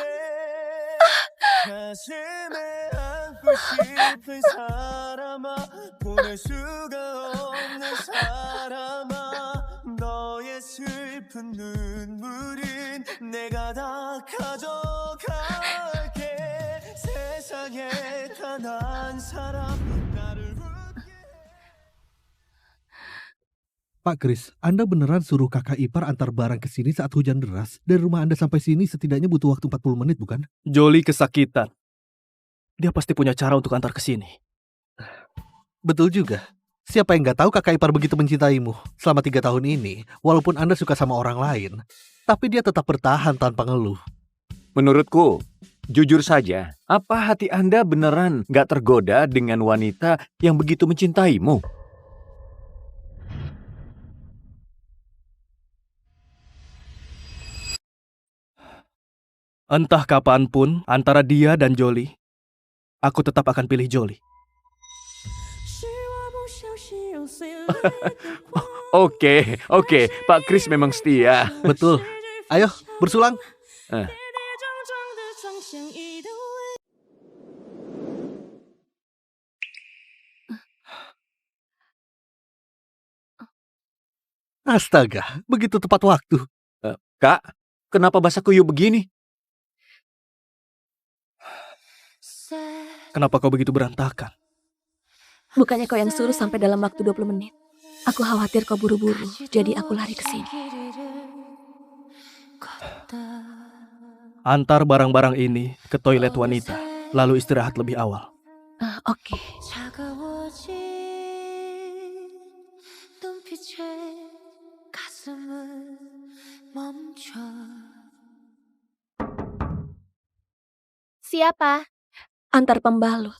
가슴에 안고 싶은 사람아 보낼 수가 없는 사람아 너의 슬픈 눈물은 내가 다 가져갈게 세상에 단 한 사람 나를 Pak Kris, Anda beneran suruh kakak ipar antar barang ke sini saat hujan deras? Dari rumah Anda sampai sini setidaknya butuh waktu 40 menit, bukan? Jolie kesakitan. Dia pasti punya cara untuk antar ke sini. Betul juga. Siapa yang nggak tahu kakak ipar begitu mencintaimu selama 3 tahun ini, walaupun Anda suka sama orang lain, tapi dia tetap bertahan tanpa ngeluh. Menurutku, jujur saja, apa hati Anda beneran nggak tergoda dengan wanita yang begitu mencintaimu? Entah kapanpun antara dia dan Jolie, aku tetap akan pilih Jolie. Oke, Pak Kris memang setia. Betul. Ayo, bersulang. Astaga, begitu tepat waktu. Kak, kenapa basah kuyup begini? Kenapa kau begitu berantakan? Bukannya kau yang suruh sampai dalam waktu 20 menit. Aku khawatir kau buru-buru, jadi aku lari ke sini. Antar barang-barang ini ke toilet wanita, lalu istirahat lebih awal. Oke. Siapa? Antar pembalut.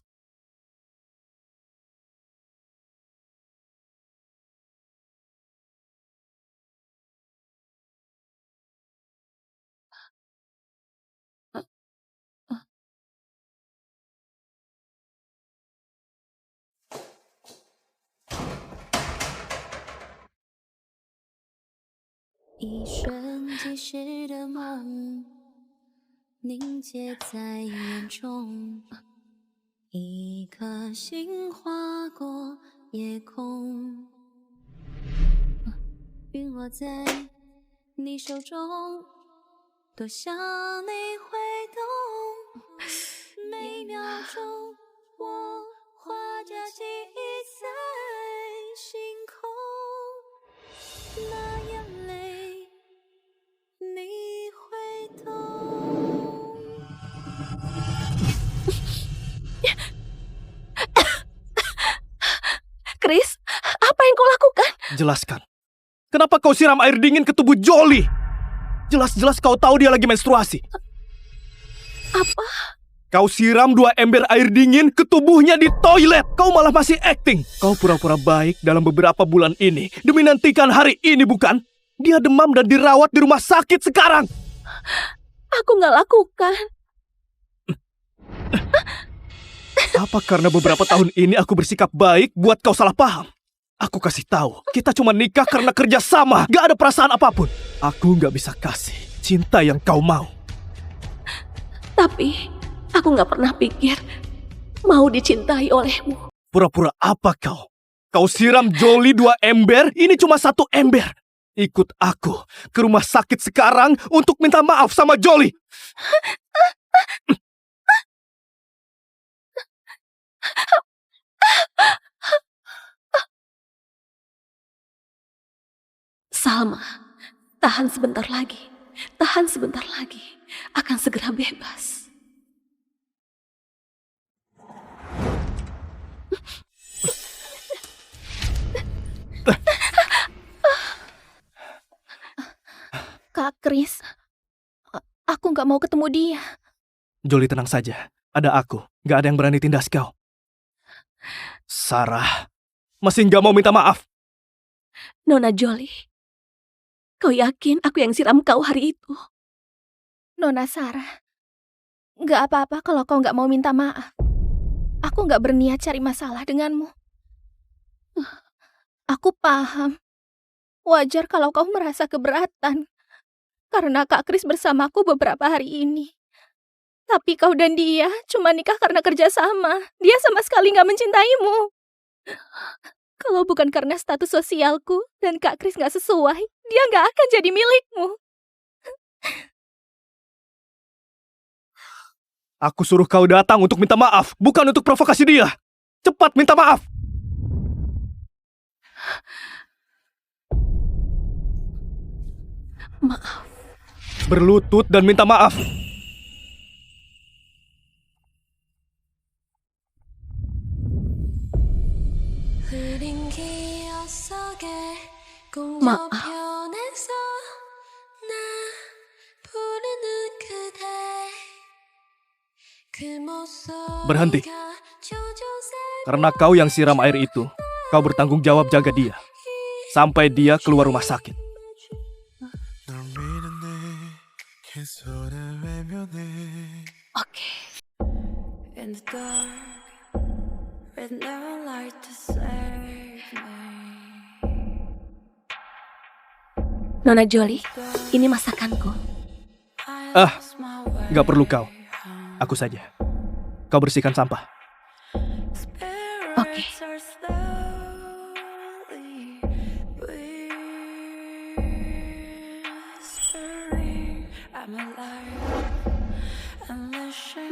Kris, apa yang kau lakukan? Jelaskan. Kenapa kau siram air dingin ke tubuh Jolie? Jelas-jelas kau tahu dia lagi menstruasi. Apa? Kau siram 2 ember air dingin ke tubuhnya di toilet. Kau malah masih acting. Kau pura-pura baik dalam beberapa bulan ini demi nantikan hari ini, bukan? Dia demam dan dirawat di rumah sakit sekarang. Aku nggak lakukan. Apa karena beberapa tahun ini aku bersikap baik buat kau salah paham? Aku kasih tahu, kita cuma nikah karena kerja sama. Gak ada perasaan apapun. Aku gak bisa kasih cinta yang kau mau. Tapi aku nggak pernah pikir mau dicintai olehmu. Pura-pura apa kau? Kau siram Jolie 2 ember, ini cuma 1 ember. Ikut aku ke rumah sakit sekarang untuk minta maaf sama Jolie. Salma, tahan sebentar lagi. Tahan sebentar lagi. akan segera bebas. Kak Kris, aku nggak mau ketemu dia. Jolie, tenang saja. Ada aku. Nggak ada yang berani tindas kau. Sarah, masih nggak mau minta maaf? Nona Jolie, kau yakin aku yang siram kau hari itu? Nona Sarah, nggak apa-apa kalau kau nggak mau minta maaf. Aku nggak berniat cari masalah denganmu. Aku paham. Wajar kalau kau merasa keberatan. Karena Kak Kris bersamaku beberapa hari ini. Tapi kau dan dia cuma nikah karena kerjasama. Dia sama sekali nggak mencintaimu. Kalau bukan karena status sosialku dan Kak Kris nggak sesuai, dia nggak akan jadi milikmu. Aku suruh kau datang untuk minta maaf, bukan untuk provokasi dia. Cepat minta maaf. Maaf. Berlutut dan minta maaf. Maaf. Berhenti. Karena kau yang siram air itu, kau bertanggung jawab jaga dia. Sampai dia keluar rumah sakit. Oke. Nona Jolie, ini masakanku. Gak perlu kau. Aku saja. Kau bersihkan sampah. Oke.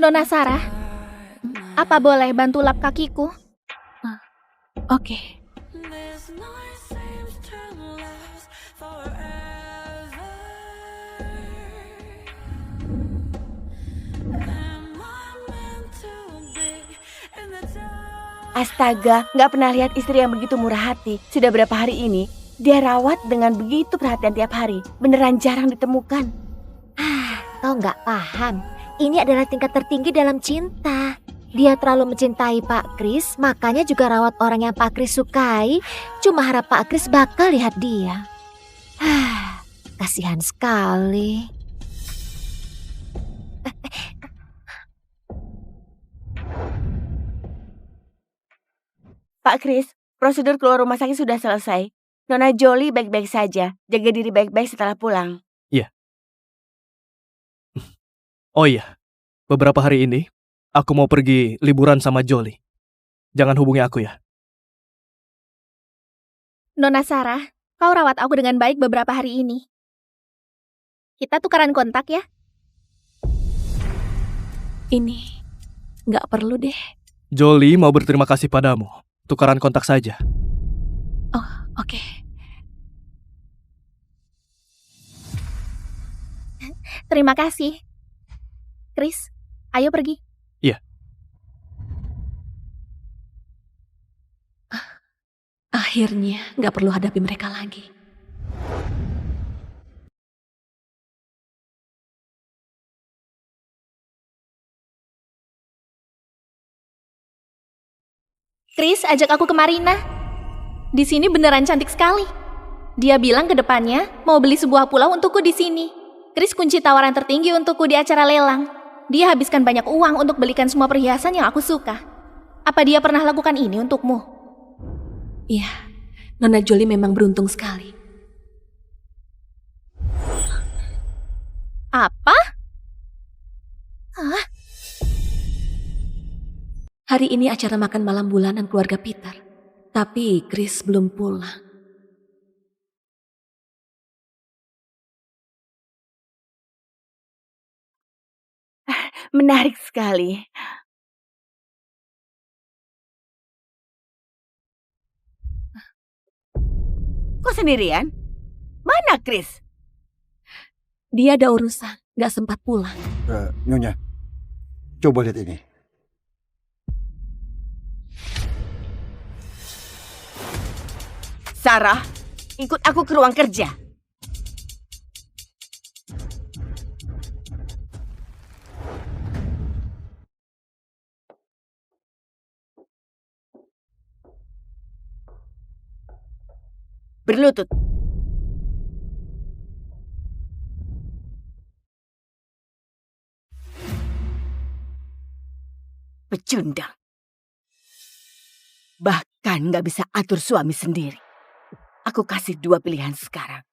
Nona Sarah, apa boleh bantu lap kakiku? Oke. Astaga, nggak pernah lihat istri yang begitu murah hati. Sudah berapa hari ini, dia rawat dengan begitu perhatian tiap hari. Beneran jarang ditemukan. Kau nggak paham. Ini adalah tingkat tertinggi dalam cinta. Dia terlalu mencintai Pak Kris, makanya juga rawat orang yang Pak Kris sukai. Cuma harap Pak Kris bakal lihat dia. Kasihan sekali. Pak Kris, prosedur keluar rumah sakit sudah selesai. Nona Jolie baik-baik saja. Jaga diri baik-baik setelah pulang. Iya. Oh iya, beberapa hari ini aku mau pergi liburan sama Jolie. Jangan hubungi aku ya. Nona Sarah, kau rawat aku dengan baik beberapa hari ini. Kita tukaran kontak ya. Ini nggak perlu deh. Jolie mau berterima kasih padamu. Tukaran kontak saja. Oh, oke. Terima kasih. Kris, ayo pergi. Iya. Akhirnya nggak perlu hadapi mereka lagi. Kris, ajak aku ke Marina. Di sini beneran cantik sekali. Dia bilang ke depannya mau beli sebuah pulau untukku di sini. Kris kunci tawaran tertinggi untukku di acara lelang. Dia habiskan banyak uang untuk belikan semua perhiasan yang aku suka. Apa dia pernah lakukan ini untukmu? Iya, Nona Jolie memang beruntung sekali. Apa? Hah? Hari ini acara makan malam bulanan keluarga Peter. Tapi Kris belum pulang. Menarik sekali. Kok sendirian? Mana Kris? Dia ada urusan. Gak sempat pulang. Nyonya, coba lihat ini. Sarah, ikut aku ke ruang kerja. Berlutut. Pecundang. Bahkan gak bisa atur suami sendiri. Aku kasih 2 pilihan sekarang.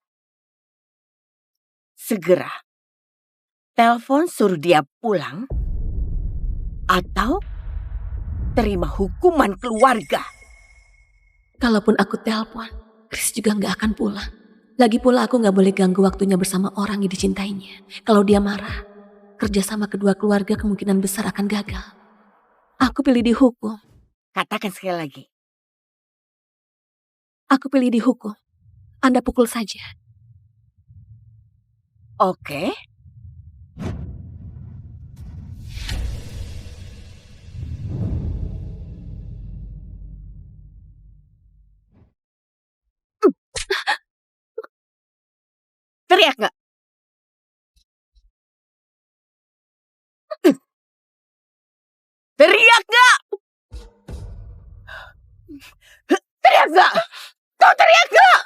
Segera telepon suruh dia pulang, atau terima hukuman keluarga. Kalaupun aku telepon, Chris juga nggak akan pulang. Lagi pula aku nggak boleh ganggu waktunya bersama orang yang dicintainya. Kalau dia marah, kerjasama kedua keluarga kemungkinan besar akan gagal. Aku pilih dihukum. Katakan sekali lagi. Aku pilih dihukum. Anda pukul saja. Oke. Teriak nggak? Teriak nggak? Teriak nggak? Kau teriak nggak?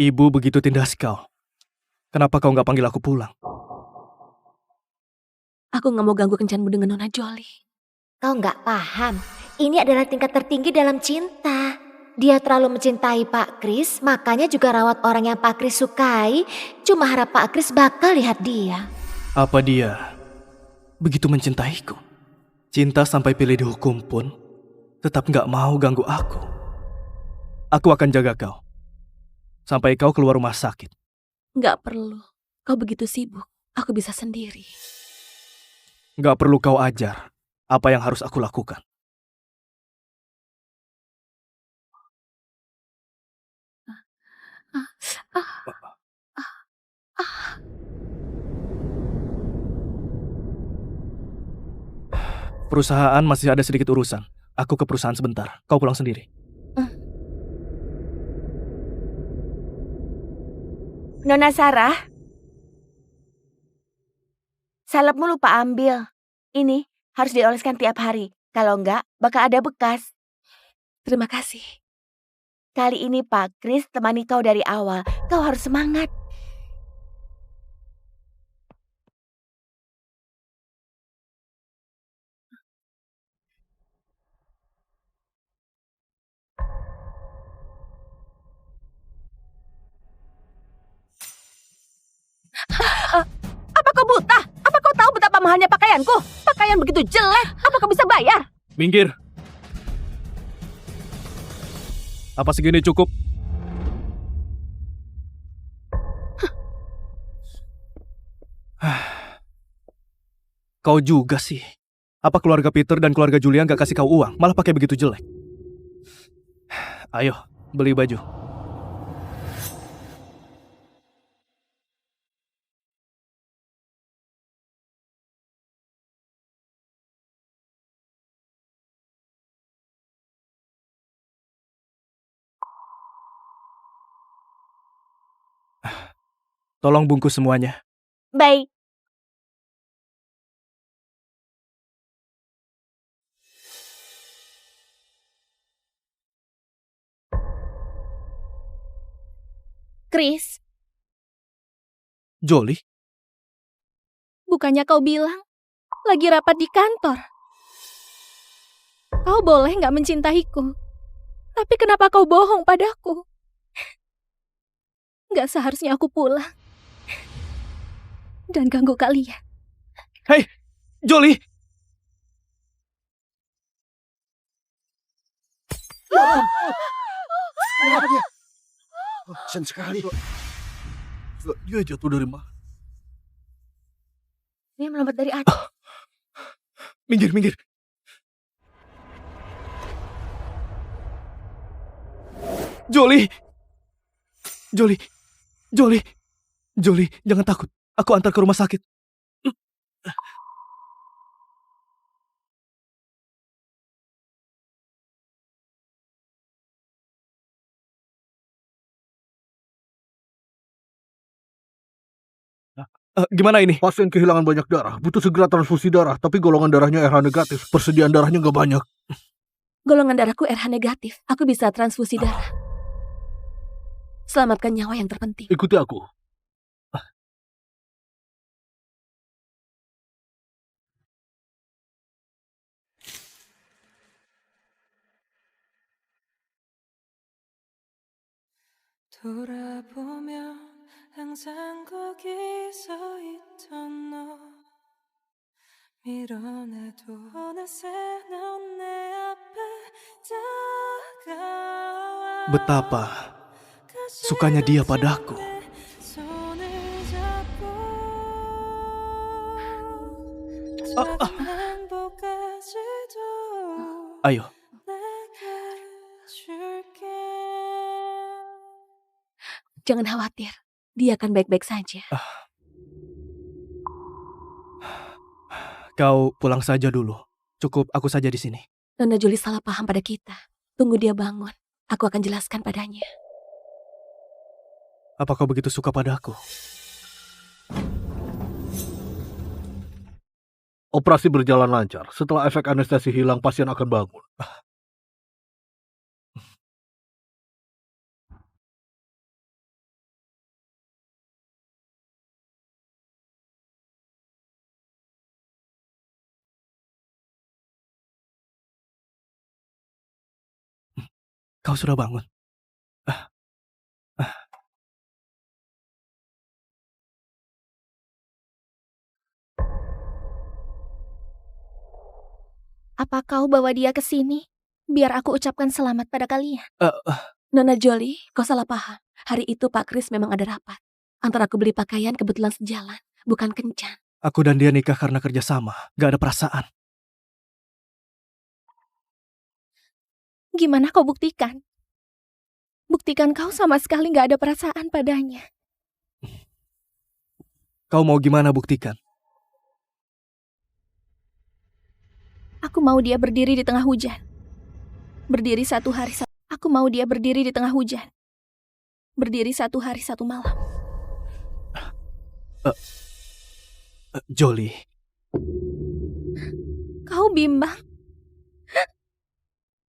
Ibu begitu tindas kau. Kenapa kau nggak panggil aku pulang? Aku nggak mau ganggu kencanmu dengan Nona Jolie. Kau nggak paham. Ini adalah tingkat tertinggi dalam cinta. Dia terlalu mencintai Pak Kris, makanya juga rawat orang yang Pak Kris sukai. Cuma harap Pak Kris bakal lihat dia. Apa dia begitu mencintaiku? Cinta sampai pilih dihukum pun tetap nggak mau ganggu aku. Aku akan jaga kau sampai kau keluar rumah sakit. Nggak perlu. Kau begitu sibuk. Aku bisa sendiri. Nggak perlu kau ajar apa yang harus aku lakukan. Perusahaan masih ada sedikit urusan. Aku ke perusahaan sebentar. Kau pulang sendiri. Nona Sarah, salepmu lupa ambil. Ini harus dioleskan tiap hari. Kalau enggak, bakal ada bekas. Terima kasih. Kali ini Pak Kris temani kau dari awal. Kau harus semangat. Apa kau buta? Apa kau tahu betapa mahalnya pakaianku? Pakaian begitu jelek, apa kau bisa bayar? Minggir. Apa segini cukup? Kau juga sih. Apa keluarga Peter dan keluarga Julia nggak kasih kau uang, malah pakai begitu jelek? Ayo, beli baju. Tolong bungkus semuanya. Baik. Chris, Jolie? bukannya kau bilang lagi rapat di kantor? Kau boleh nggak mencintaiku, tapi kenapa kau bohong padaku? Nggak seharusnya aku pulang dan ganggu kalian. Hei, Jolie! Kasian sekali. Dia jatuh dari mana? Dia melompat dari atas. Minggir, minggir. Jolie! Jolie! Jolie! Jolie, jangan takut. Aku antar ke rumah sakit. Gimana ini? Pasien kehilangan banyak darah, butuh segera transfusi darah, tapi golongan darahnya RH negatif. Persediaan darahnya nggak banyak. Golongan darahku RH negatif. Aku bisa transfusi darah. Selamatkan nyawa yang terpenting. Ikuti aku. 돌아보면 항상 거기 서 있던 너 밀어내도 어느새 넌 내 앞에 다가와 Betapa sukanya dia padaku. 손을 잡고 작은 행복까지도 Ayo, 내게 줄게. Jangan khawatir. Dia akan baik-baik saja. kau pulang saja dulu. Cukup aku saja di sini. Nona Jolie salah paham pada kita. Tunggu dia bangun. Aku akan jelaskan padanya. Apa kau begitu suka padaku? Operasi berjalan lancar. Setelah efek anestesi hilang, pasien akan bangun. Kau sudah bangun. Apa kau bawa dia ke sini? Biar aku ucapkan selamat pada kalian. Nona Jolie, kau salah paham. Hari itu Pak Kris memang ada rapat. Antara aku beli pakaian kebetulan sejalan, bukan kencan. Aku dan dia nikah karena kerjasama. Gak ada perasaan. Gimana kau buktikan? Buktikan kau sama sekali gak ada perasaan padanya. Kau mau gimana buktikan? Aku mau dia berdiri di tengah hujan. Berdiri satu hari satu. Aku mau dia berdiri di tengah hujan. Berdiri satu hari satu malam. Jolie. Kau bimbang.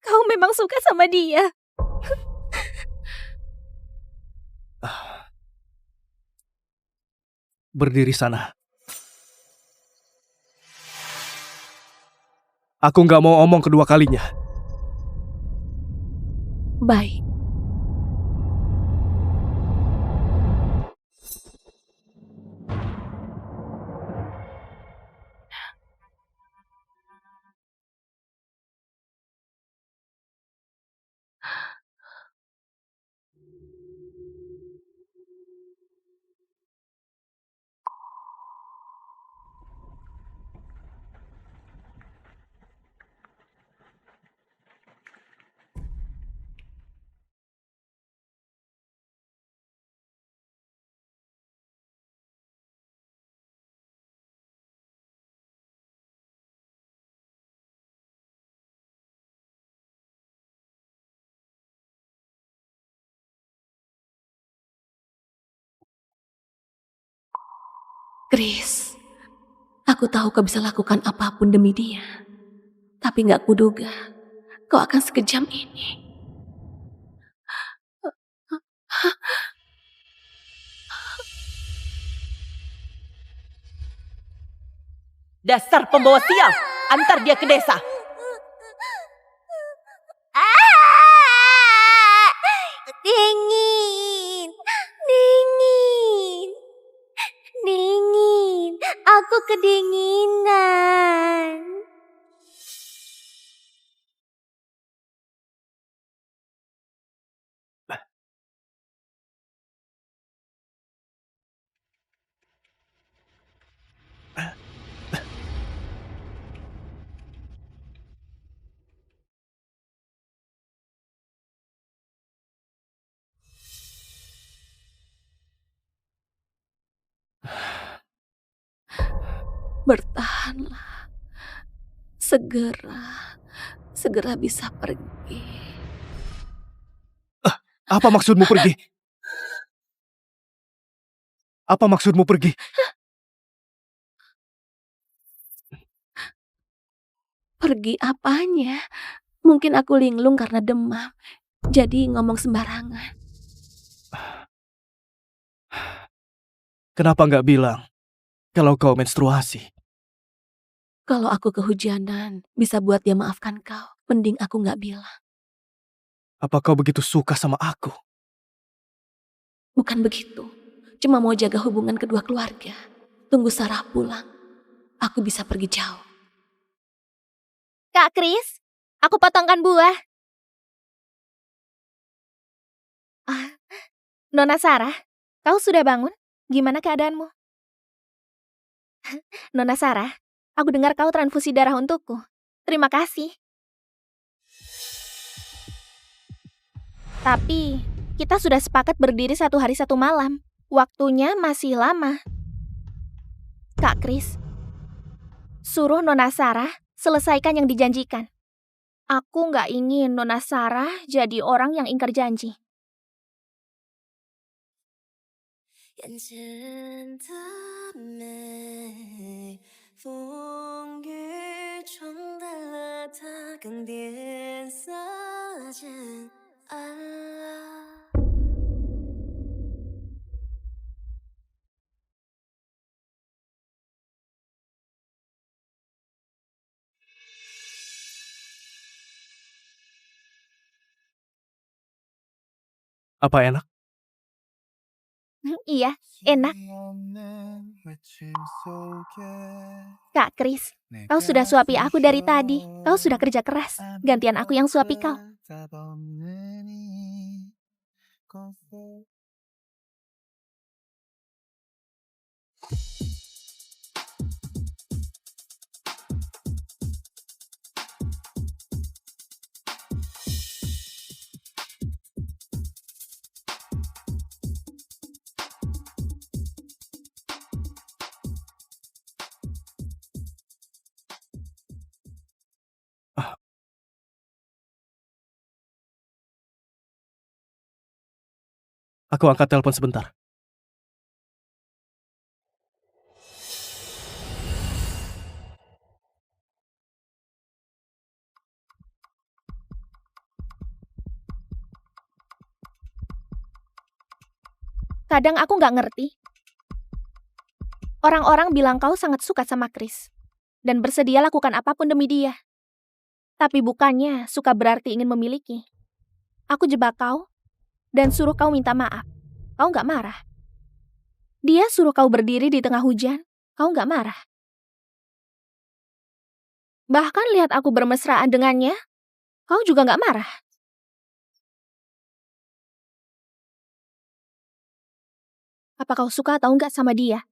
Kau memang suka sama dia. Berdiri sana. Aku nggak mau omong kedua kalinya. Baik. Chris, aku tahu kau bisa lakukan apapun demi dia. Tapi gak kuduga kau akan sekejam ini. Dasar pembawa sial, antar dia ke desa. Dingin, dingin, dingin. Aku kedinginan. Bertahanlah. Segera bisa pergi. Apa maksudmu pergi? Apa maksudmu pergi? Pergi apanya? Mungkin aku linglung karena demam. Jadi ngomong sembarangan. Kenapa nggak bilang kalau kau menstruasi? Kalau aku kehujanan, bisa buat dia maafkan kau. Mending aku nggak bilang. Apa kau begitu suka sama aku? Bukan begitu. Cuma mau jaga hubungan kedua keluarga. Tunggu Sarah pulang. Aku bisa pergi jauh. Kak Kris, aku potongkan buah. Nona Sarah, kau sudah bangun? Gimana keadaanmu? Nona Sarah, aku dengar kau transfusi darah untukku. Terima kasih. Tapi, kita sudah sepakat berdiri 1 hari 1 malam. Waktunya masih lama. Kak Kris, suruh Nona Sarah selesaikan yang dijanjikan. Aku nggak ingin Nona Sarah jadi orang yang ingkar janji. 眼前的美，风雨冲淡了它，更点色渐暗了。Apa enak? Iya, enak. Kak Kris, kau sudah suapi aku dari tadi. Kau sudah kerja keras. Gantian aku yang suapi kau. Aku angkat telepon sebentar. Kadang aku nggak ngerti. Orang-orang bilang kau sangat suka sama Kris. Dan bersedia lakukan apapun demi dia. Tapi bukannya suka berarti ingin memiliki. Aku jebak kau dan suruh kau minta maaf. Kau nggak marah. Dia suruh kau berdiri di tengah hujan. Kau nggak marah. Bahkan lihat aku bermesraan dengannya. Kau juga nggak marah. Apa kau suka atau enggak sama dia?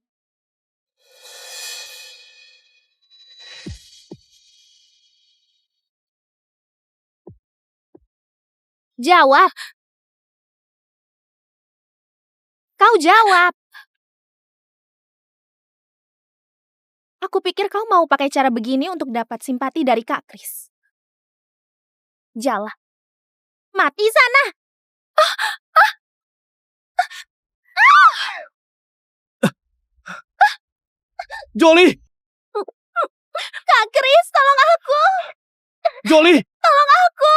Jawab. Kau jawab. Aku pikir kau mau pakai cara begini untuk dapat simpati dari Kak Kris. Jawab. Mati sana. Jolie! Kak Kris, tolong aku. Jolie! Tolong aku.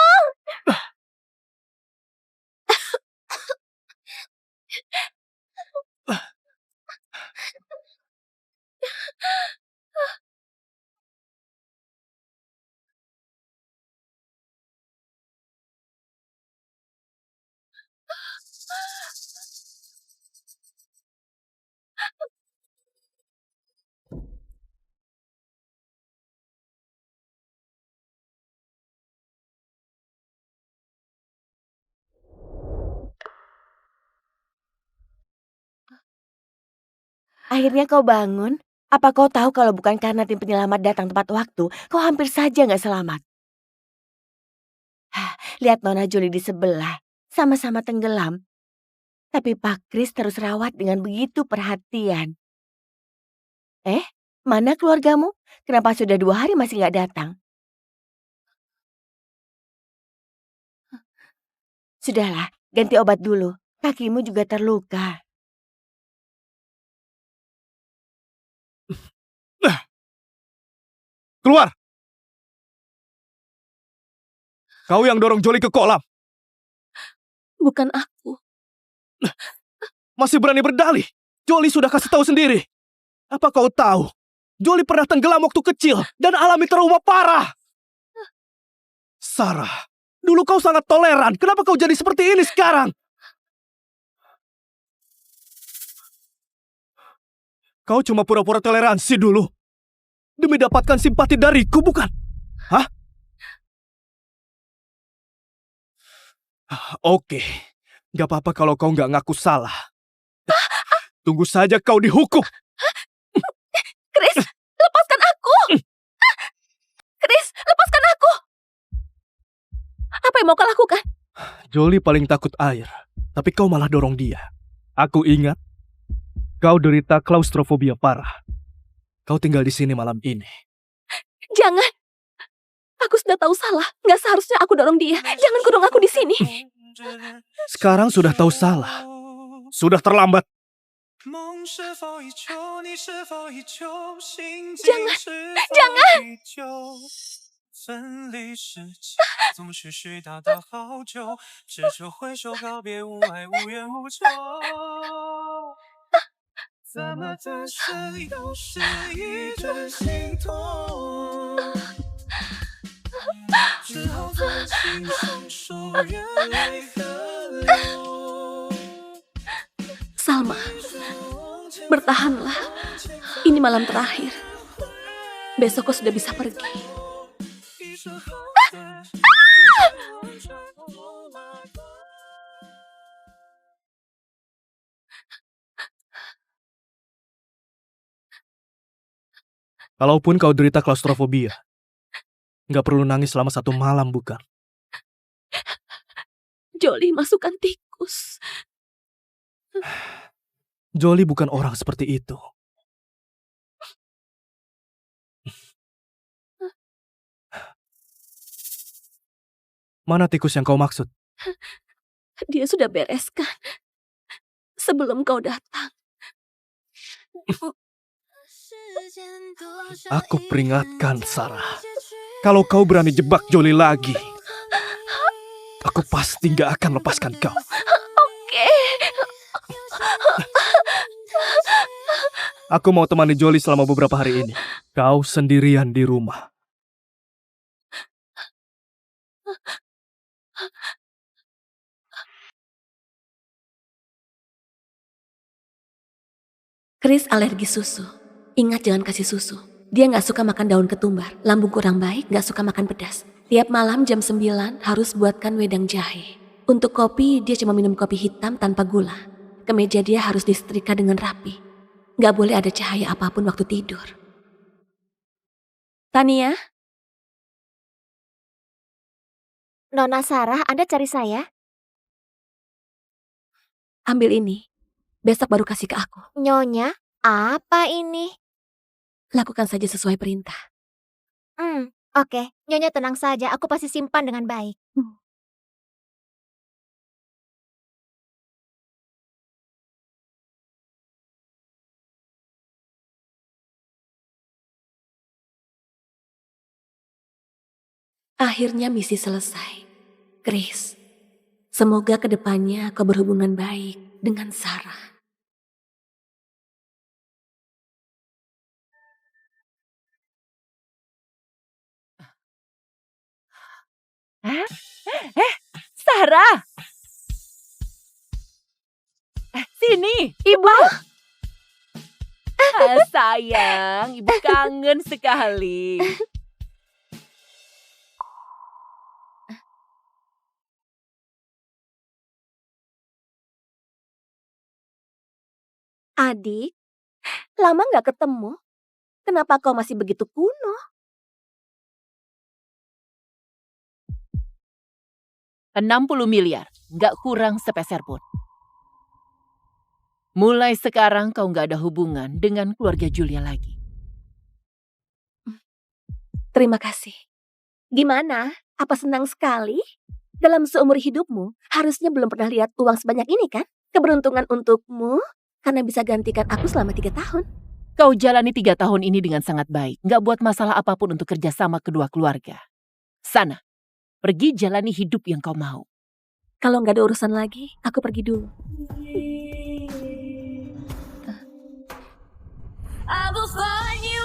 Akhirnya kau bangun? Apa kau tahu kalau bukan karena tim penyelamat datang tepat waktu, kau hampir saja nggak selamat? Lihat Nona Jolie di sebelah, sama-sama tenggelam. Tapi Pak Kris terus rawat dengan begitu perhatian. Mana keluargamu? Kenapa sudah 2 hari masih nggak datang? Sudahlah, ganti obat dulu. Kakimu juga terluka. Keluar! Kau yang dorong Jolly ke kolam. Bukan aku. Masih berani berdalih? Jolly sudah kasih tahu sendiri. Apa kau tahu? Jolly pernah tenggelam waktu kecil dan alami trauma parah. Sarah, dulu kau sangat toleran. Kenapa kau jadi seperti ini sekarang? Kau cuma pura-pura toleransi dulu. Demi dapatkan simpati dariku, bukan? Hah? Oke, gak apa-apa kalau kau gak ngaku salah. Tunggu saja kau dihukum. Chris, lepaskan aku! Chris, lepaskan aku! Apa yang mau kau lakukan? Jolly paling takut air, tapi kau malah dorong dia. Aku ingat, kau derita klaustrofobia parah. Kau tinggal di sini malam ini. Jangan! Aku sudah tahu salah. Nggak seharusnya aku dorong dia. Jangan kurung aku di sini. Sekarang sudah tahu salah. Sudah terlambat. Jangan! Jangan! 分离世界总是许大的好久，只求挥手告别无爱无怨无仇。怎么的谁都是一阵心痛，只好在心上数眼泪河流。 Salma, bertahanlah. Ini malam terakhir. Besok kau sudah bisa pergi. Kalaupun kau derita klaustrofobia, nggak perlu nangis selama 1 malam, bukan? Jolly masukkan tikus. Jolly bukan orang seperti itu. Mana tikus yang kau maksud? Dia sudah bereskan sebelum kau datang. Aku peringatkan, Sarah. Kalau kau berani jebak Jolly lagi, aku pasti gak akan lepaskan kau. Oke. Aku mau temani Jolly selama beberapa hari ini. Kau sendirian di rumah. Chris alergi susu. Ingat jangan kasih susu. Dia gak suka makan daun ketumbar. Lambung kurang baik, gak suka makan pedas. Tiap malam jam 9 harus buatkan wedang jahe. Untuk kopi, dia cuma minum kopi hitam tanpa gula. Kemeja dia harus disetrika dengan rapi. Gak boleh ada cahaya apapun waktu tidur. Tania? Nona Sarah, Anda cari saya? Ambil ini. Besok baru kasih ke aku. Nyonya, apa ini? Lakukan saja sesuai perintah. Oke. Nyonya tenang saja, aku pasti simpan dengan baik. Akhirnya misi selesai. Chris, semoga kedepannya kau berhubungan baik dengan Sarah. Sarah! Sini, Ibu! Sayang, Ibu kangen sekali. Adik, lama gak ketemu. Kenapa kau masih begitu kuno? 60 miliar, gak kurang sepeser pun. Mulai sekarang kau gak ada hubungan dengan keluarga Julia lagi. Terima kasih. Gimana? Apa senang sekali? Dalam seumur hidupmu, harusnya belum pernah lihat uang sebanyak ini kan? Keberuntungan untukmu, karena bisa gantikan aku selama 3 tahun. Kau jalani 3 tahun ini dengan sangat baik. Nggak buat masalah apapun untuk kerjasama kedua keluarga. Sana, pergi jalani hidup yang kau mau. Kalau nggak ada urusan lagi, aku pergi dulu. I will find you